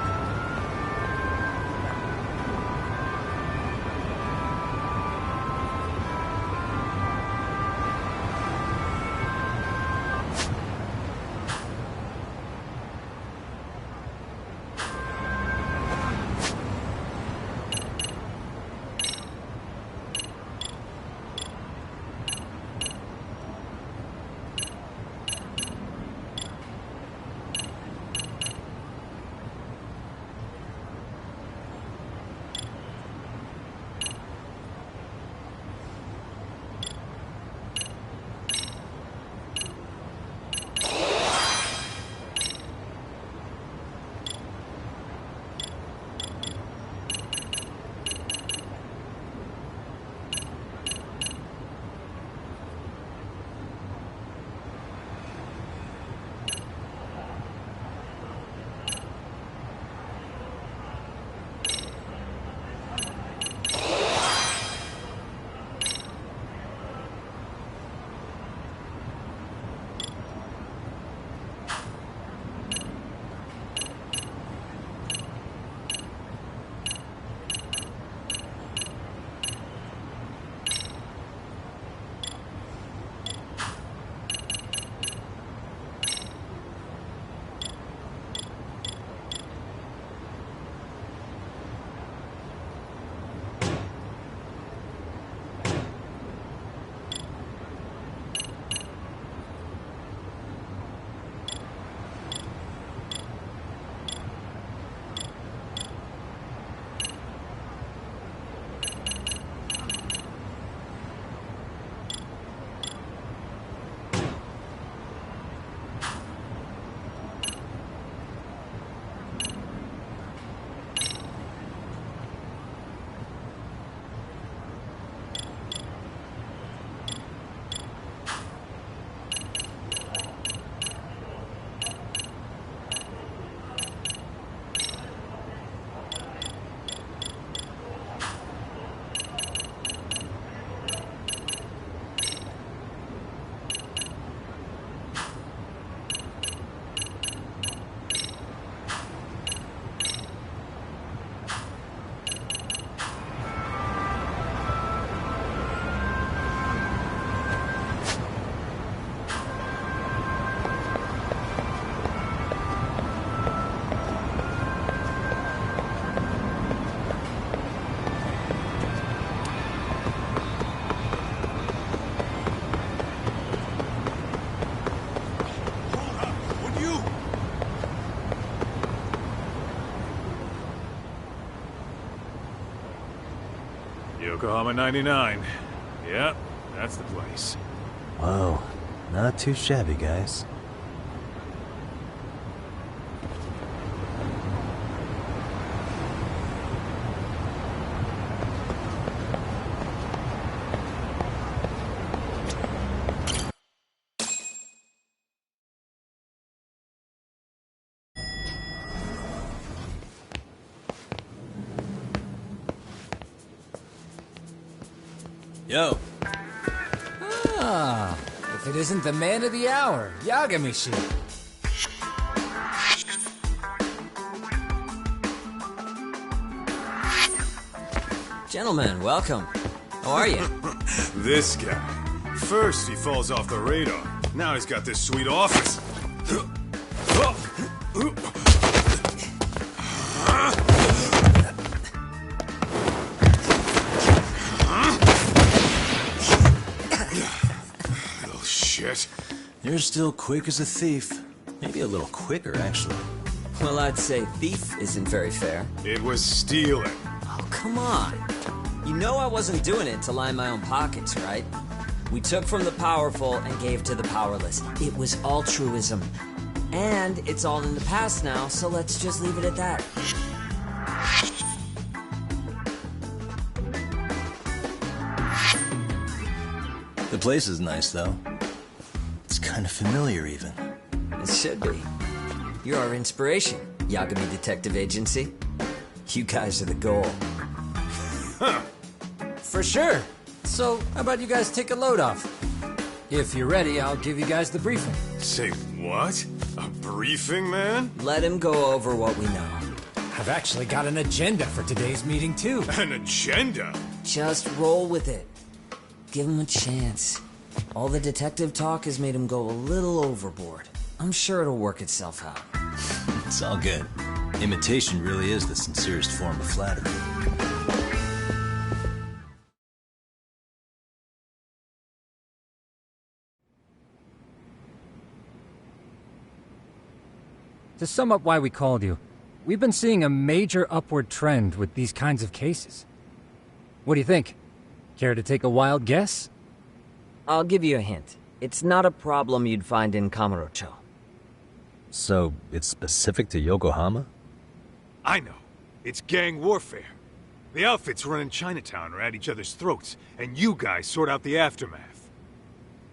Yokohama 99. Yep, that's the place. Whoa, not too shabby, guys. Yo. Ah, if it isn't the man of the hour, Yagami-shi. Gentlemen, welcome. How are you? This guy. First he falls off the radar. Now he's got this sweet office. You're still quick as a thief. Maybe a little quicker, actually. Well, I'd say thief isn't very fair. It was stealing. Oh, come on. You know I wasn't doing it to line my own pockets, right? We took from the powerful and gave to the powerless. It was altruism. And it's all in the past now, so let's just leave it at that. The place is nice, though. It's kind of familiar, even. It should be. You're our inspiration, Yagami Detective Agency. You guys are the goal. Huh. For sure. So, how about you guys take a load off? If you're ready, I'll give you guys the briefing. Say what? A briefing, man? Let him go over what we know. I've actually got an agenda for today's meeting, too. An agenda? Just roll with it. Give him a chance. All the detective talk has made him go a little overboard. I'm sure it'll work itself out. It's all good. Imitation really is the sincerest form of flattery. To sum up why we called you, we've been seeing a major upward trend with these kinds of cases. What do you think? Care to take a wild guess? I'll give you a hint. It's not a problem you'd find in Kamurocho. So, it's specific to Yokohama? I know. It's gang warfare. The outfits running Chinatown are at each other's throats, and you guys sort out the aftermath.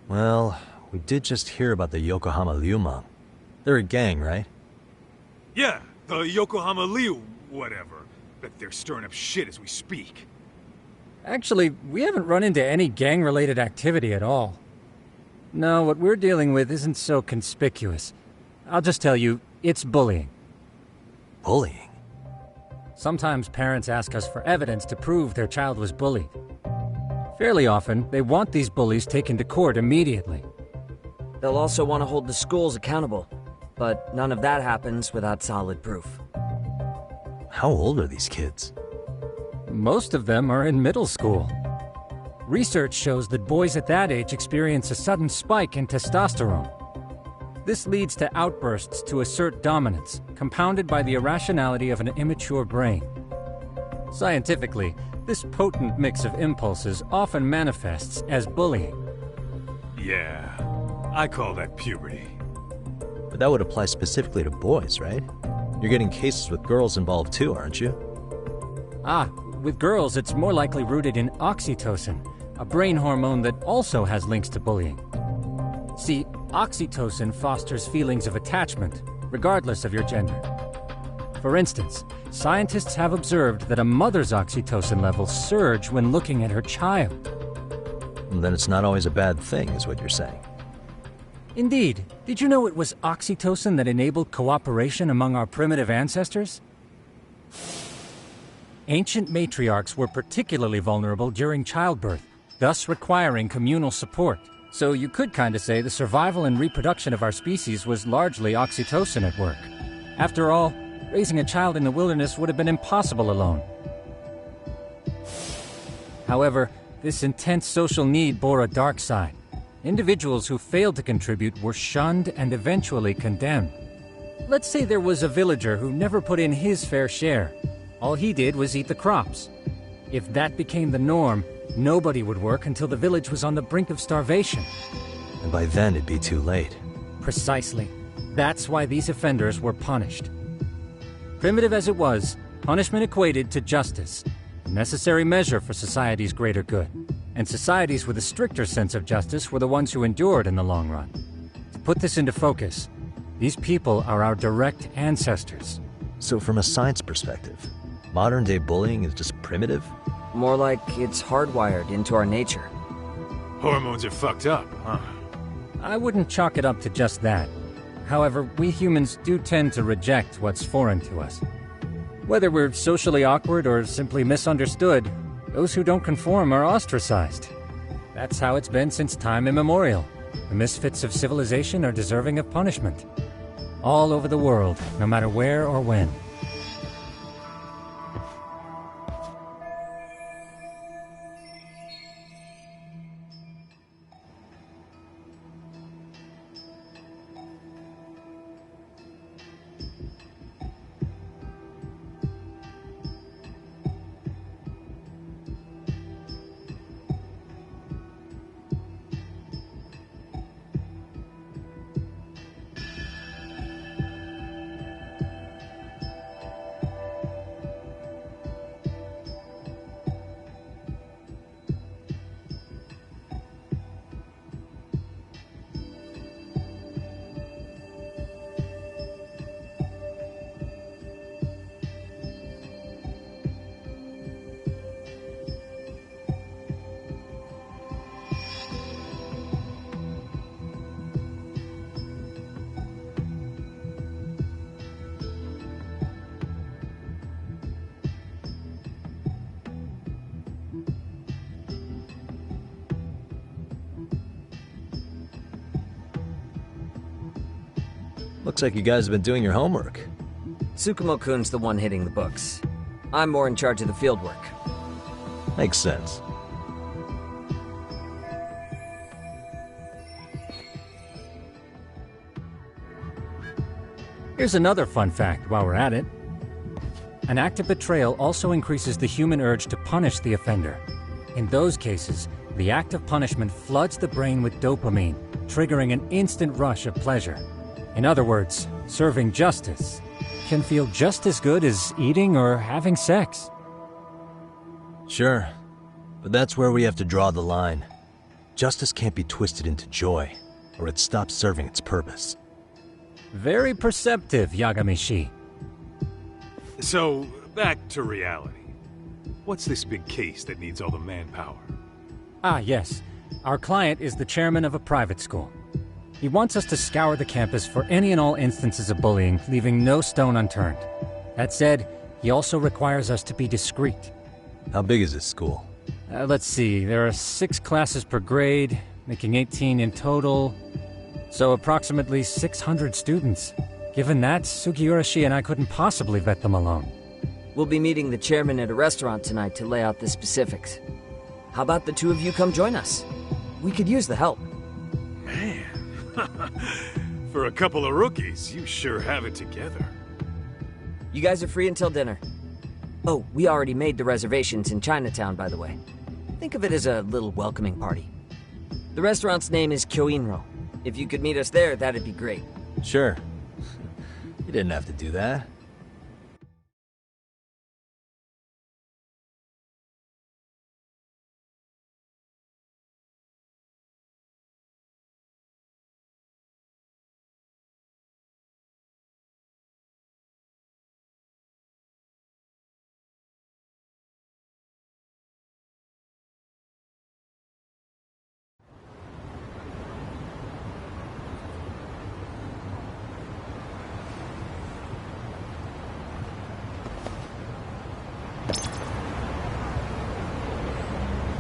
Well, we did just hear about the Yokohama Liumang. They're a gang, right? Yeah, the Yokohama Liu whatever. Bet they're stirring up shit as we speak. Actually, we haven't run into any gang-related activity at all. No, what we're dealing with isn't so conspicuous. I'll just tell you, it's bullying. Bullying? Sometimes parents ask us for evidence to prove their child was bullied. Fairly often, they want these bullies taken to court immediately. They'll also want to hold the schools accountable, but none of that happens without solid proof. How old are these kids? Most of them are in middle school. Research shows that boys at that age experience a sudden spike in testosterone. This leads to outbursts to assert dominance, compounded by the irrationality of an immature brain. Scientifically, this potent mix of impulses often manifests as bullying. Yeah, I call that puberty. But that would apply specifically to boys, right? You're getting cases with girls involved too, aren't you? Ah, with girls it's more likely rooted in oxytocin, a brain hormone that also has links to bullying. See, oxytocin fosters feelings of attachment, regardless of your gender. For instance, scientists have observed that a mother's oxytocin levels surge when looking at her child. Then it's not always a bad thing, is what you're saying. Indeed. Did you know it was oxytocin that enabled cooperation among our primitive ancestors? Ancient matriarchs were particularly vulnerable during childbirth, thus requiring communal support. So you could kinda say the survival and reproduction of our species was largely oxytocin at work. After all, raising a child in the wilderness would have been impossible alone. However, this intense social need bore a dark side. Individuals who failed to contribute were shunned and eventually condemned. Let's say there was a villager who never put in his fair share. All he did was eat the crops. If that became the norm, nobody would work until the village was on the brink of starvation. And by then it'd be too late. Precisely. That's why these offenders were punished. Primitive as it was, punishment equated to justice, a necessary measure for society's greater good. And societies with a stricter sense of justice were the ones who endured in the long run. To put this into focus, these people are our direct ancestors. So from a science perspective, modern-day bullying is just primitive? More like it's hardwired into our nature. Hormones are fucked up, huh? I wouldn't chalk it up to just that. However, we humans do tend to reject what's foreign to us. Whether we're socially awkward or simply misunderstood, those who don't conform are ostracized. That's how it's been since time immemorial. The misfits of civilization are deserving of punishment. All over the world, no matter where or when. Looks like you guys have been doing your homework. Tsukumo-kun's the one hitting the books. I'm more in charge of the fieldwork. Makes sense. Here's another fun fact while we're at it. An act of betrayal also increases the human urge to punish the offender. In those cases, the act of punishment floods the brain with dopamine, triggering an instant rush of pleasure. In other words, serving justice can feel just as good as eating or having sex. Sure, but that's where we have to draw the line. Justice can't be twisted into joy, or it stops serving its purpose. Very perceptive, Yagami-shi. So, back to reality. What's this big case that needs all the manpower? Ah, yes. Our client is the chairman of a private school. He wants us to scour the campus for any and all instances of bullying, leaving no stone unturned. That said, he also requires us to be discreet. How big is this school? Let's see, there are 6 classes per grade, making 18 in total. So approximately 600 students. Given that, Sugiurashi and I couldn't possibly vet them alone. We'll be meeting the chairman at a restaurant tonight to lay out the specifics. How about the two of you come join us? We could use the help. Man, for a couple of rookies, you sure have it together. You guys are free until dinner. Oh, we already made the reservations in Chinatown, by the way. Think of it as a little welcoming party. The restaurant's name is Kyoinro. If you could meet us there, that'd be great. Sure. You didn't have to do that.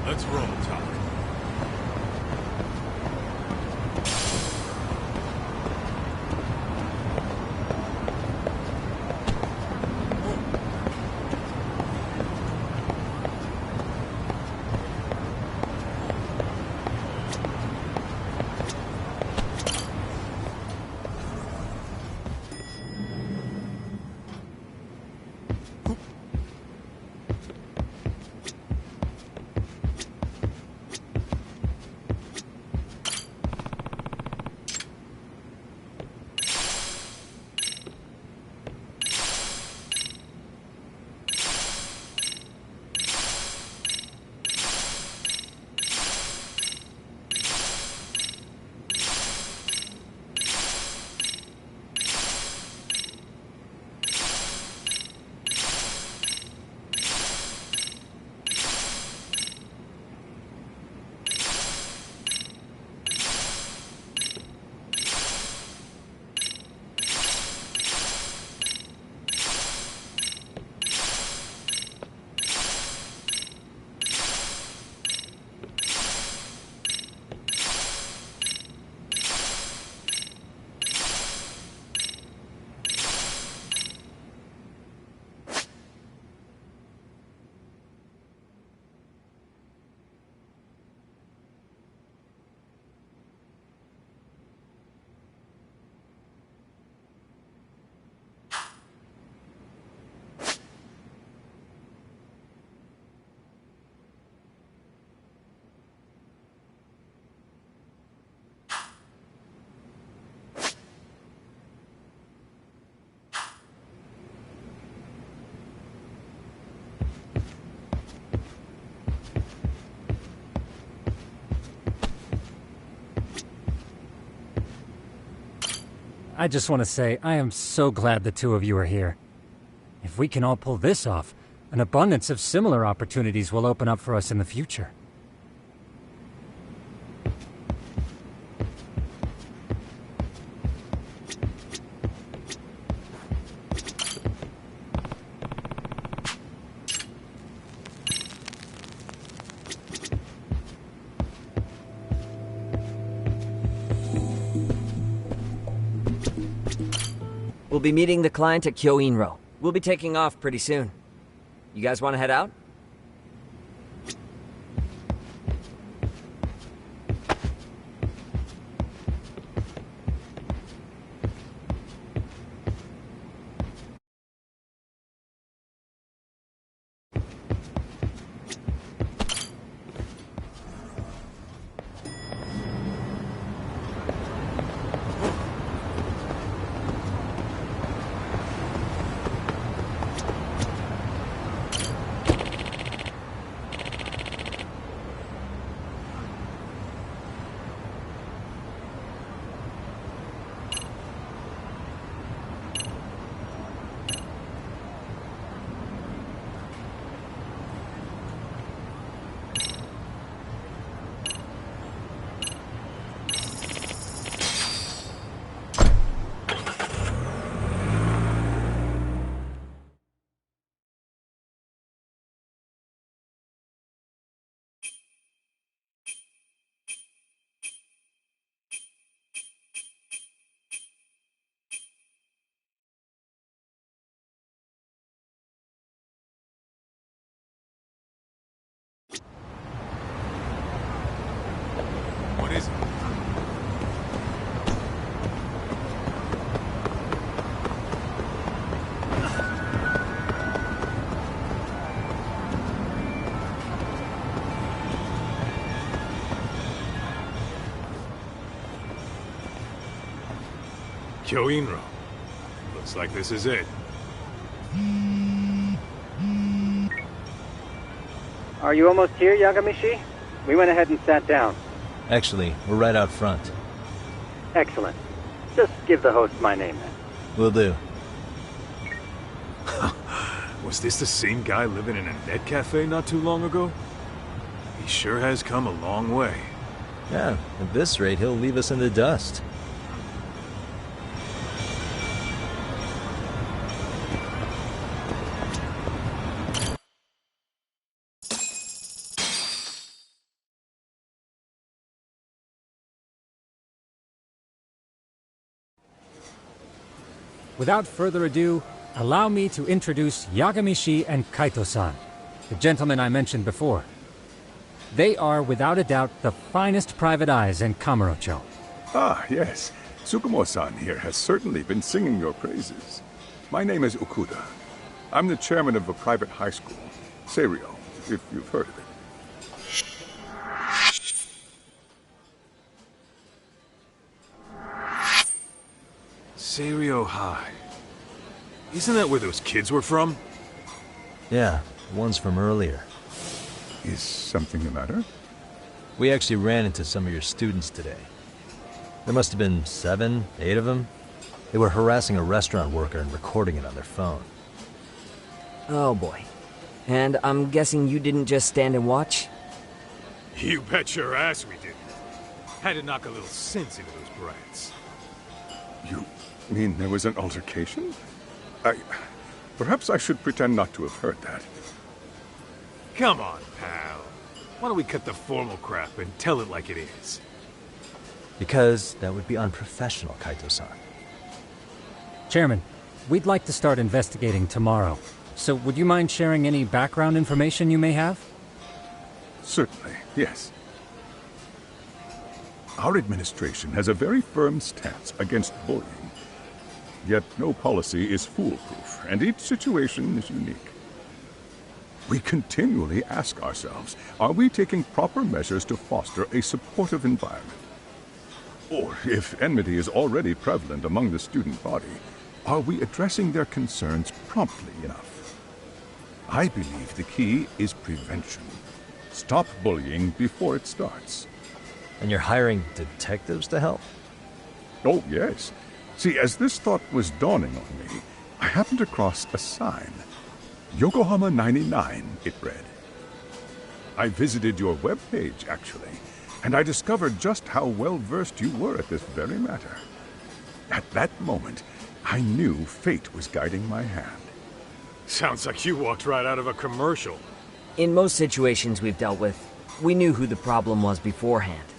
Let's roll, Talk. I just want to say, I am so glad the two of you are here. If we can all pull this off, an abundance of similar opportunities will open up for us in the future. We'll be meeting the client at Kyoinro. We'll be taking off pretty soon. You guys want to head out? What is it? Kyoinro. Looks like this is it. Are you almost here, Yagamishi? We went ahead and sat down. Actually, we're right out front. Excellent. Just give the host my name then. Will do. Was this the same guy living in a net cafe not too long ago? He sure has come a long way. Yeah, at this rate, he'll leave us in the dust. Without further ado, allow me to introduce Yagamishi and Kaito-san, the gentlemen I mentioned before. They are, without a doubt, the finest private eyes in Kamurocho. Ah, yes. Tsukumo-san here has certainly been singing your praises. My name is Okuda. I'm the chairman of a private high school, Seirio, if you've heard of it. Seirio High. Isn't that where those kids were from? Yeah, the ones from earlier. Is something the matter? We actually ran into some of your students today. There must have been 7, 8 of them. They were harassing a restaurant worker and recording it on their phone. Oh boy. And I'm guessing you didn't just stand and watch? You bet your ass we didn't. Had to knock a little sense into those brats. You mean there was an altercation? Perhaps I should pretend not to have heard that. Come on, pal. Why don't we cut the formal crap and tell it like it is? Because that would be unprofessional, Kaito-san. Chairman, we'd like to start investigating tomorrow. So would you mind sharing any background information you may have? Certainly, yes. Our administration has a very firm stance against bullying. Yet no policy is foolproof, and each situation is unique. We continually ask ourselves, are we taking proper measures to foster a supportive environment? Or, if enmity is already prevalent among the student body, are we addressing their concerns promptly enough? I believe the key is prevention. Stop bullying before it starts. And you're hiring detectives to help? Oh, yes. See, as this thought was dawning on me, I happened across a sign. Yokohama 99, it read. I visited your webpage, actually, and I discovered just how well-versed you were at this very matter. At that moment, I knew fate was guiding my hand. Sounds like you walked right out of a commercial. In most situations we've dealt with, we knew who the problem was beforehand.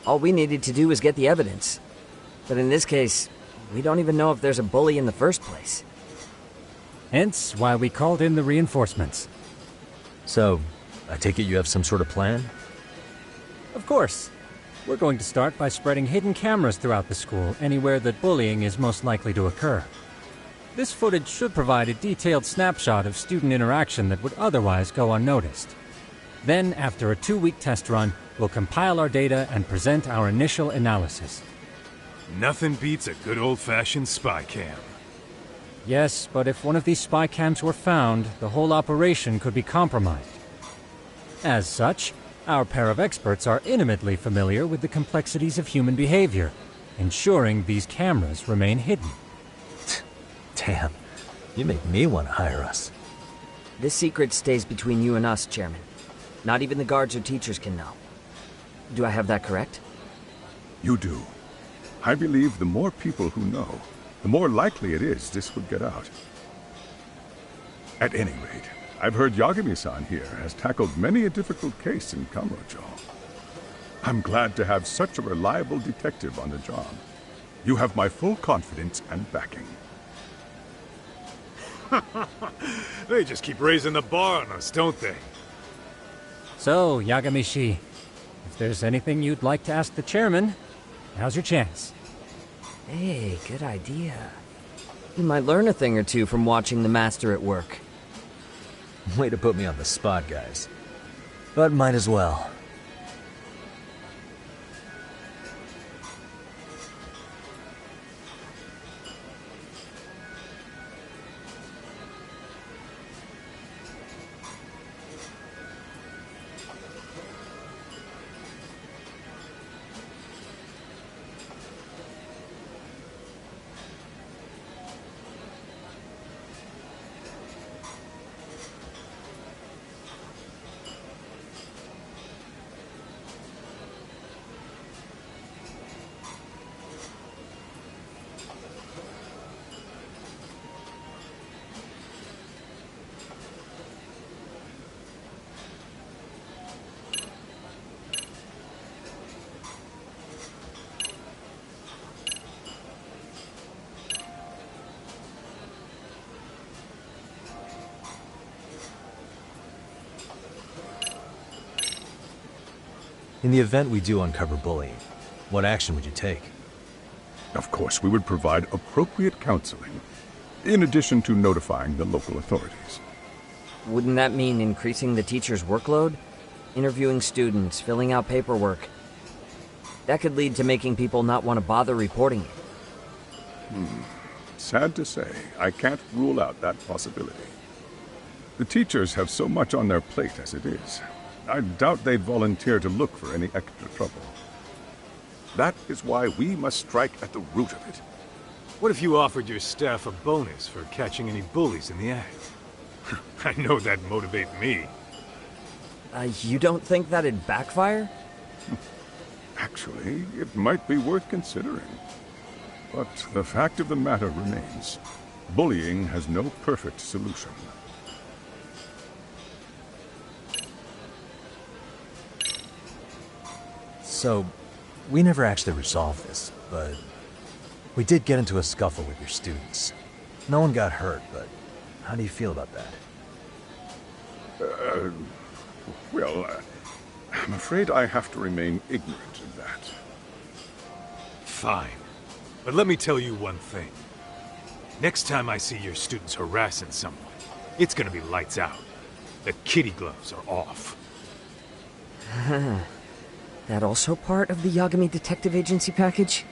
All we needed to do was get the evidence. But in this case, We don't even know if there's a bully in the first place. Hence why we called in the reinforcements. So, I take it you have some sort of plan? Of course. We're going to start by spreading hidden cameras throughout the school, anywhere that bullying is most likely to occur. This footage should provide a detailed snapshot of student interaction that would otherwise go unnoticed. Then, after a 2-week test run, we'll compile our data and present our initial analysis. Nothing beats a good old-fashioned spy cam. Yes, but if one of these spy cams were found, the whole operation could be compromised. As such, our pair of experts are intimately familiar with the complexities of human behavior, ensuring these cameras remain hidden. Damn, you make me want to hire us. This secret stays between you and us, Chairman. Not even the guards or teachers can know. Do I have that correct? You do. I believe the more people who know, the more likely it is this would get out. At any rate, I've heard Yagami-san here has tackled many a difficult case in Kamurocho. I'm glad to have such a reliable detective on the job. You have my full confidence and backing. They just keep raising the bar on us, don't they? So, Yagami-shi, if there's anything you'd like to ask the chairman, now's your chance. Hey, good idea. You might learn a thing or two from watching the master at work. Way to put me on the spot, guys. But might as well. In the event we do uncover bullying, what action would you take? Of course, we would provide appropriate counseling, in addition to notifying the local authorities. Wouldn't that mean increasing the teacher's workload? Interviewing students, filling out paperwork. That could lead to making people not want to bother reporting it. Sad to say, I can't rule out that possibility. The teachers have so much on their plate as it is. I doubt they'd volunteer to look for any extra trouble. That is why we must strike at the root of it. What if you offered your staff a bonus for catching any bullies in the act? I know that'd motivate me. You don't think that'd backfire? Actually, it might be worth considering. But the fact of the matter remains, bullying has no perfect solution. So, we never actually resolved this, but we did get into a scuffle with your students. No one got hurt, but how do you feel about that? I'm afraid I have to remain ignorant of that. Fine. But let me tell you one thing. Next time I see your students harassing someone, it's gonna be lights out. The kitty gloves are off. That also part of the Yagami Detective Agency package?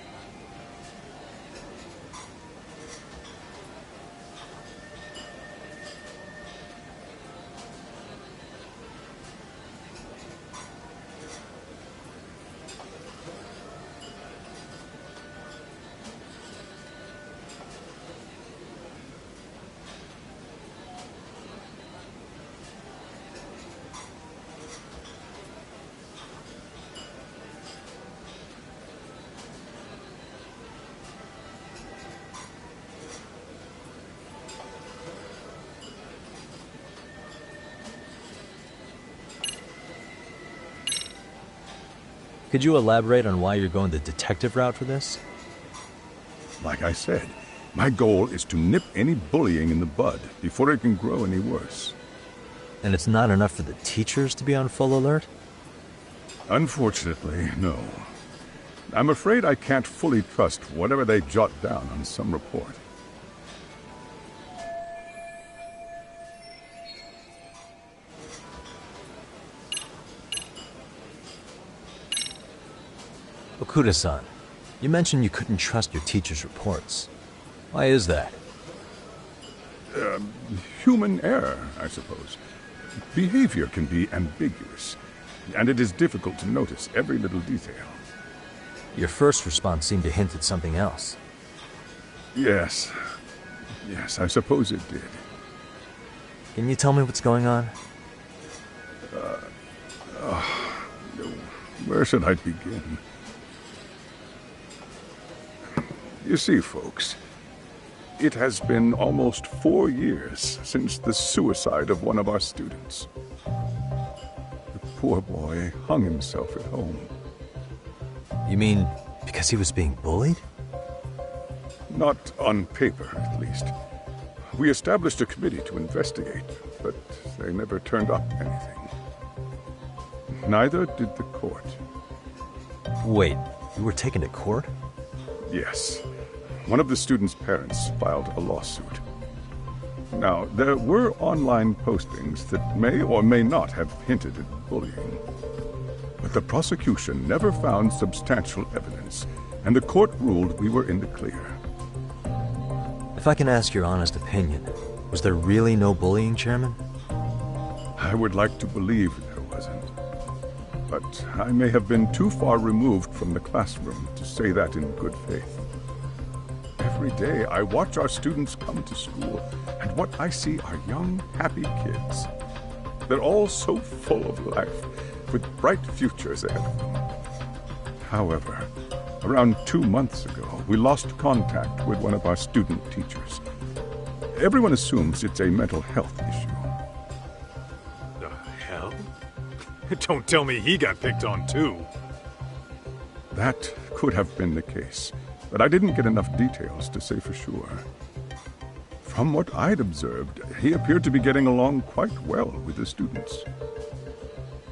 Could you elaborate on why you're going the detective route for this? Like I said, my goal is to nip any bullying in the bud before it can grow any worse. And it's not enough for the teachers to be on full alert? Unfortunately, no. I'm afraid I can't fully trust whatever they jot down on some report. Okuda-san, you mentioned you couldn't trust your teacher's reports. Why is that? Human error, I suppose. Behavior can be ambiguous, and it is difficult to notice every little detail. Your first response seemed to hint at something else. Yes. Yes, I suppose it did. Can you tell me what's going on? Where should I begin? You see, folks, it has been almost 4 years since the suicide of one of our students. The poor boy hung himself at home. You mean because he was being bullied? Not on paper, at least. We established a committee to investigate, but they never turned up anything. Neither did the court. Wait, you were taken to court? Yes. One of the students' parents filed a lawsuit. Now, there were online postings that may or may not have hinted at bullying. But the prosecution never found substantial evidence, and the court ruled we were in the clear. If I can ask your honest opinion, was there really no bullying, Chairman? I would like to believe there wasn't. But I may have been too far removed from the classroom to say that in good faith. Every day I watch our students come to school, and what I see are young, happy kids. They're all so full of life, with bright futures ahead of them. However, around 2 months ago, we lost contact with one of our student teachers. Everyone assumes it's a mental health issue. The hell? Don't tell me he got picked on too. That could have been the case, but I didn't get enough details to say for sure. From what I'd observed, he appeared to be getting along quite well with the students.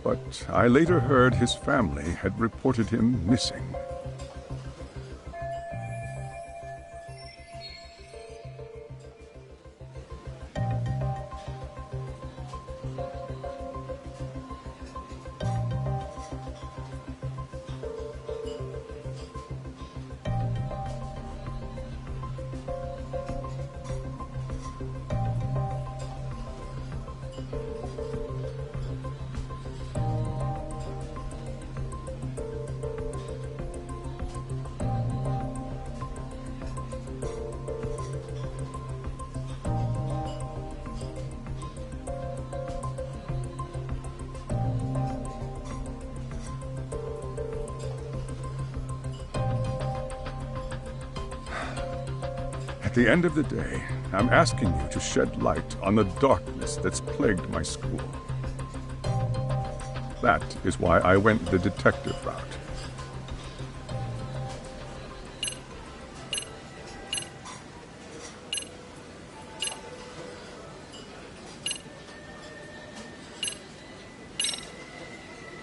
But I later heard his family had reported him missing. At the end of the day, I'm asking you to shed light on the darkness that's plagued my school. That is why I went the detective route.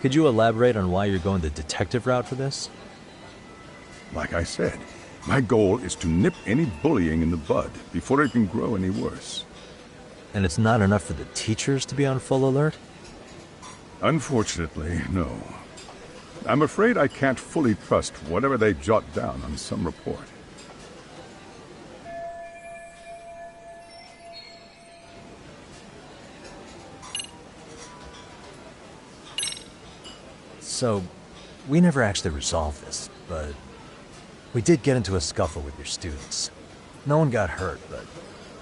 Could you elaborate on why you're going the detective route for this? Like I said, my goal is to nip any bullying in the bud before it can grow any worse. And it's not enough for the teachers to be on full alert? Unfortunately, no. I'm afraid I can't fully trust whatever they jot down on some report. So, we never actually resolved this, but we did get into a scuffle with your students. No one got hurt, but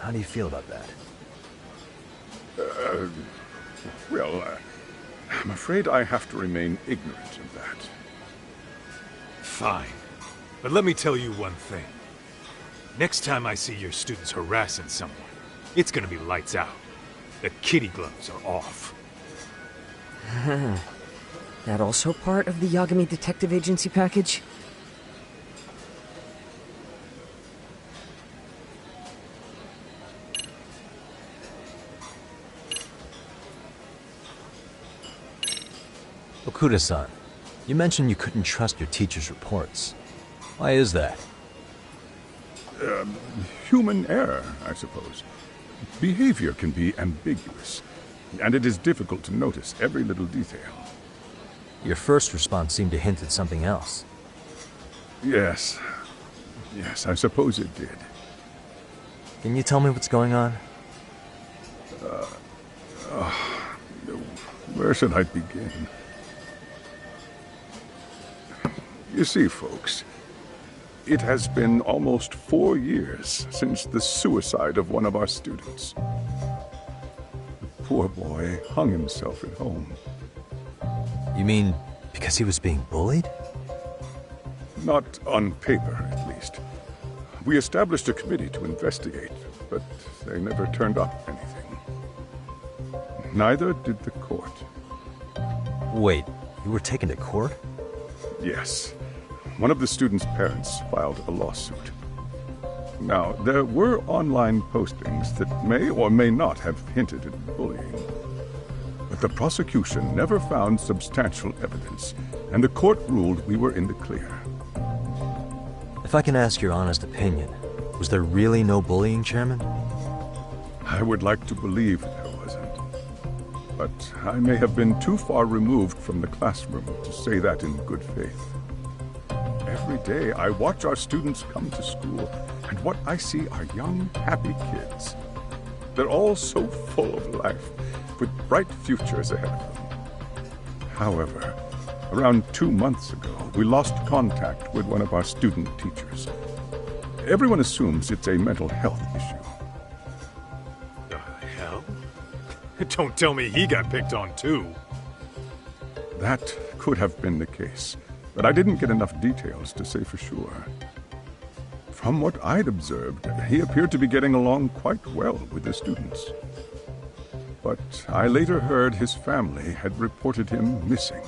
how do you feel about that? I'm afraid I have to remain ignorant of that. Fine. But let me tell you one thing. Next time I see your students harassing someone, it's gonna be lights out. The kitty gloves are off. That also part of the Yagami Detective Agency package? Okuda-san, you mentioned you couldn't trust your teacher's reports. Why is that? Human error, I suppose. Behavior can be ambiguous, and it is difficult to notice every little detail. Your first response seemed to hint at something else. Yes. Yes, I suppose it did. Can you tell me what's going on? Where should I begin? You see, folks, it has been almost 4 years since the suicide of one of our students. The poor boy hung himself at home. You mean because he was being bullied? Not on paper, at least. We established a committee to investigate, but they never turned up anything. Neither did the court. Wait, you were taken to court? Yes. One of the students' parents filed a lawsuit. Now, there were online postings that may or may not have hinted at bullying. But the prosecution never found substantial evidence, and the court ruled we were in the clear. If I can ask your honest opinion, was there really no bullying, Chairman? I would like to believe there wasn't. But I may have been too far removed from the classroom to say that in good faith. Every day I watch our students come to school, and what I see are young, happy kids. They're all so full of life, with bright futures ahead of them. However, around 2 months ago, we lost contact with one of our student teachers. Everyone assumes it's a mental health issue. The hell? Don't tell me he got picked on too. That could have been the case, but I didn't get enough details to say for sure. From what I'd observed, he appeared to be getting along quite well with the students. But I later heard his family had reported him missing.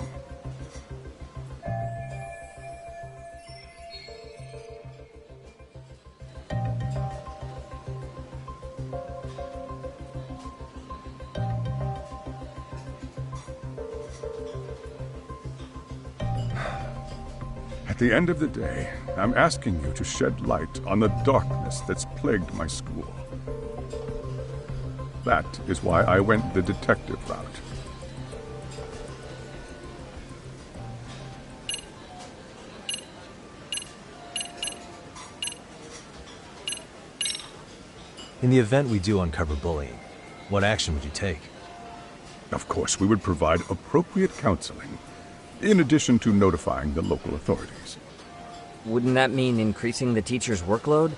At the end of the day, I'm asking you to shed light on the darkness that's plagued my school. That is why I went the detective route. In the event we do uncover bullying, what action would you take? Of course, we would provide appropriate counseling, in addition to notifying the local authorities. Wouldn't that mean increasing the teacher's workload?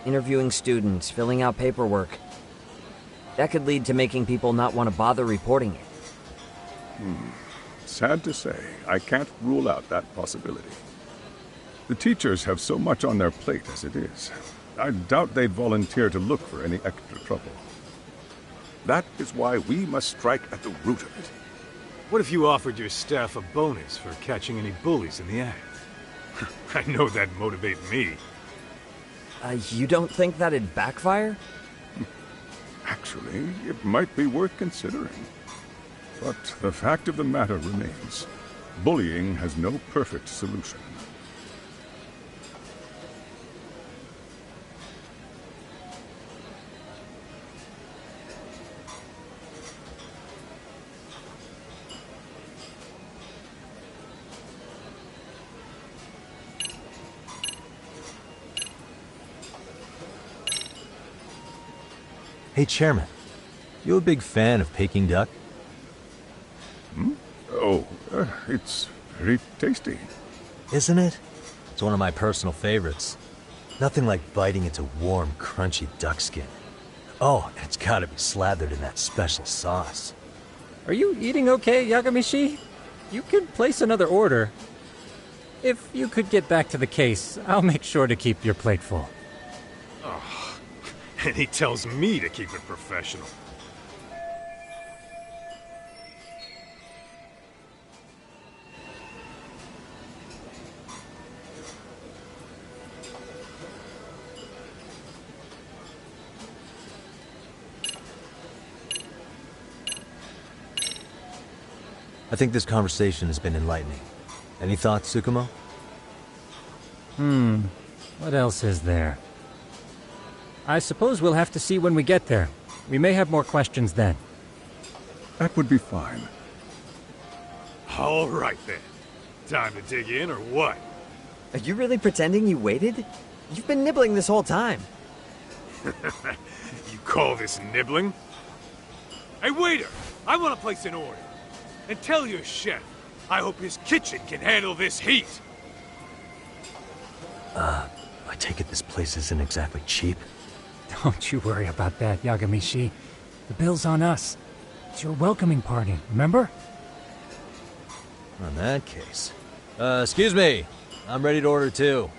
Interviewing students, filling out paperwork. That could lead to making people not want to bother reporting it. Sad to say, I can't rule out that possibility. The teachers have so much on their plate as it is. I doubt they'd volunteer to look for any extra trouble. That is why we must strike at the root of it. What if you offered your staff a bonus for catching any bullies in the act? I know that'd motivate me. You don't think that'd backfire? Actually, it might be worth considering. But the fact of the matter remains, bullying has no perfect solution. Hey, Chairman, you a big fan of Peking duck? Oh, it's very tasty. Isn't it? It's one of my personal favorites. Nothing like biting into warm, crunchy duck skin. Oh, and it's gotta be slathered in that special sauce. Are you eating okay, Yagamishi? You can place another order. If you could get back to the case, I'll make sure to keep your plate full. And he tells me to keep it professional. I think this conversation has been enlightening. Any thoughts, Tsukumo? What else is there? I suppose we'll have to see when we get there. We may have more questions then. That would be fine. All right then. Time to dig in or what? Are you really pretending you waited? You've been nibbling this whole time. You call this nibbling? Hey, waiter! I want to place an order. And tell your chef, I hope his kitchen can handle this heat. I take it this place isn't exactly cheap? Don't you worry about that, Yagami-shi. The bill's on us. It's your welcoming party, remember? In that case... excuse me. I'm ready to order too.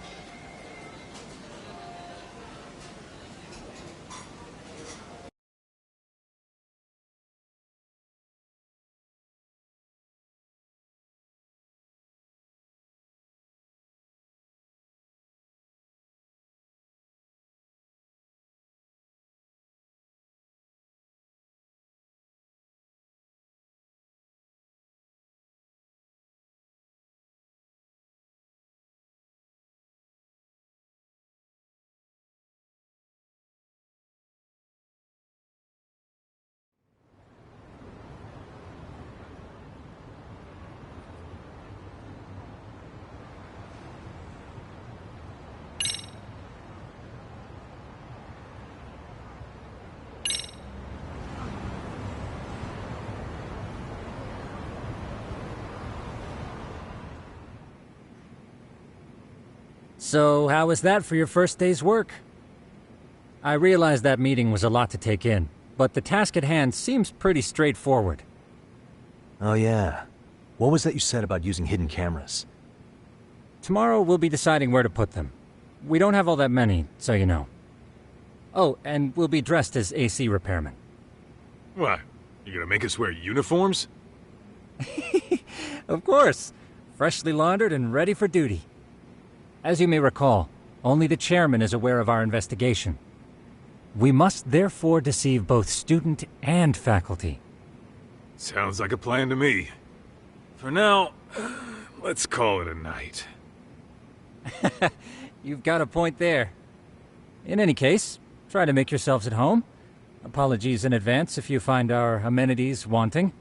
So, how was that for your first day's work? I realize that meeting was a lot to take in, but the task at hand seems pretty straightforward. Oh yeah. What was that you said about using hidden cameras? Tomorrow we'll be deciding where to put them. We don't have all that many, so you know. Oh, and we'll be dressed as AC repairmen. What? You gonna make us wear uniforms? Of course. Freshly laundered and ready for duty. As you may recall, only the chairman is aware of our investigation. We must therefore deceive both student and faculty. Sounds like a plan to me. For now, let's call it a night. You've got a point there. In any case, try to make yourselves at home. Apologies in advance if you find our amenities wanting.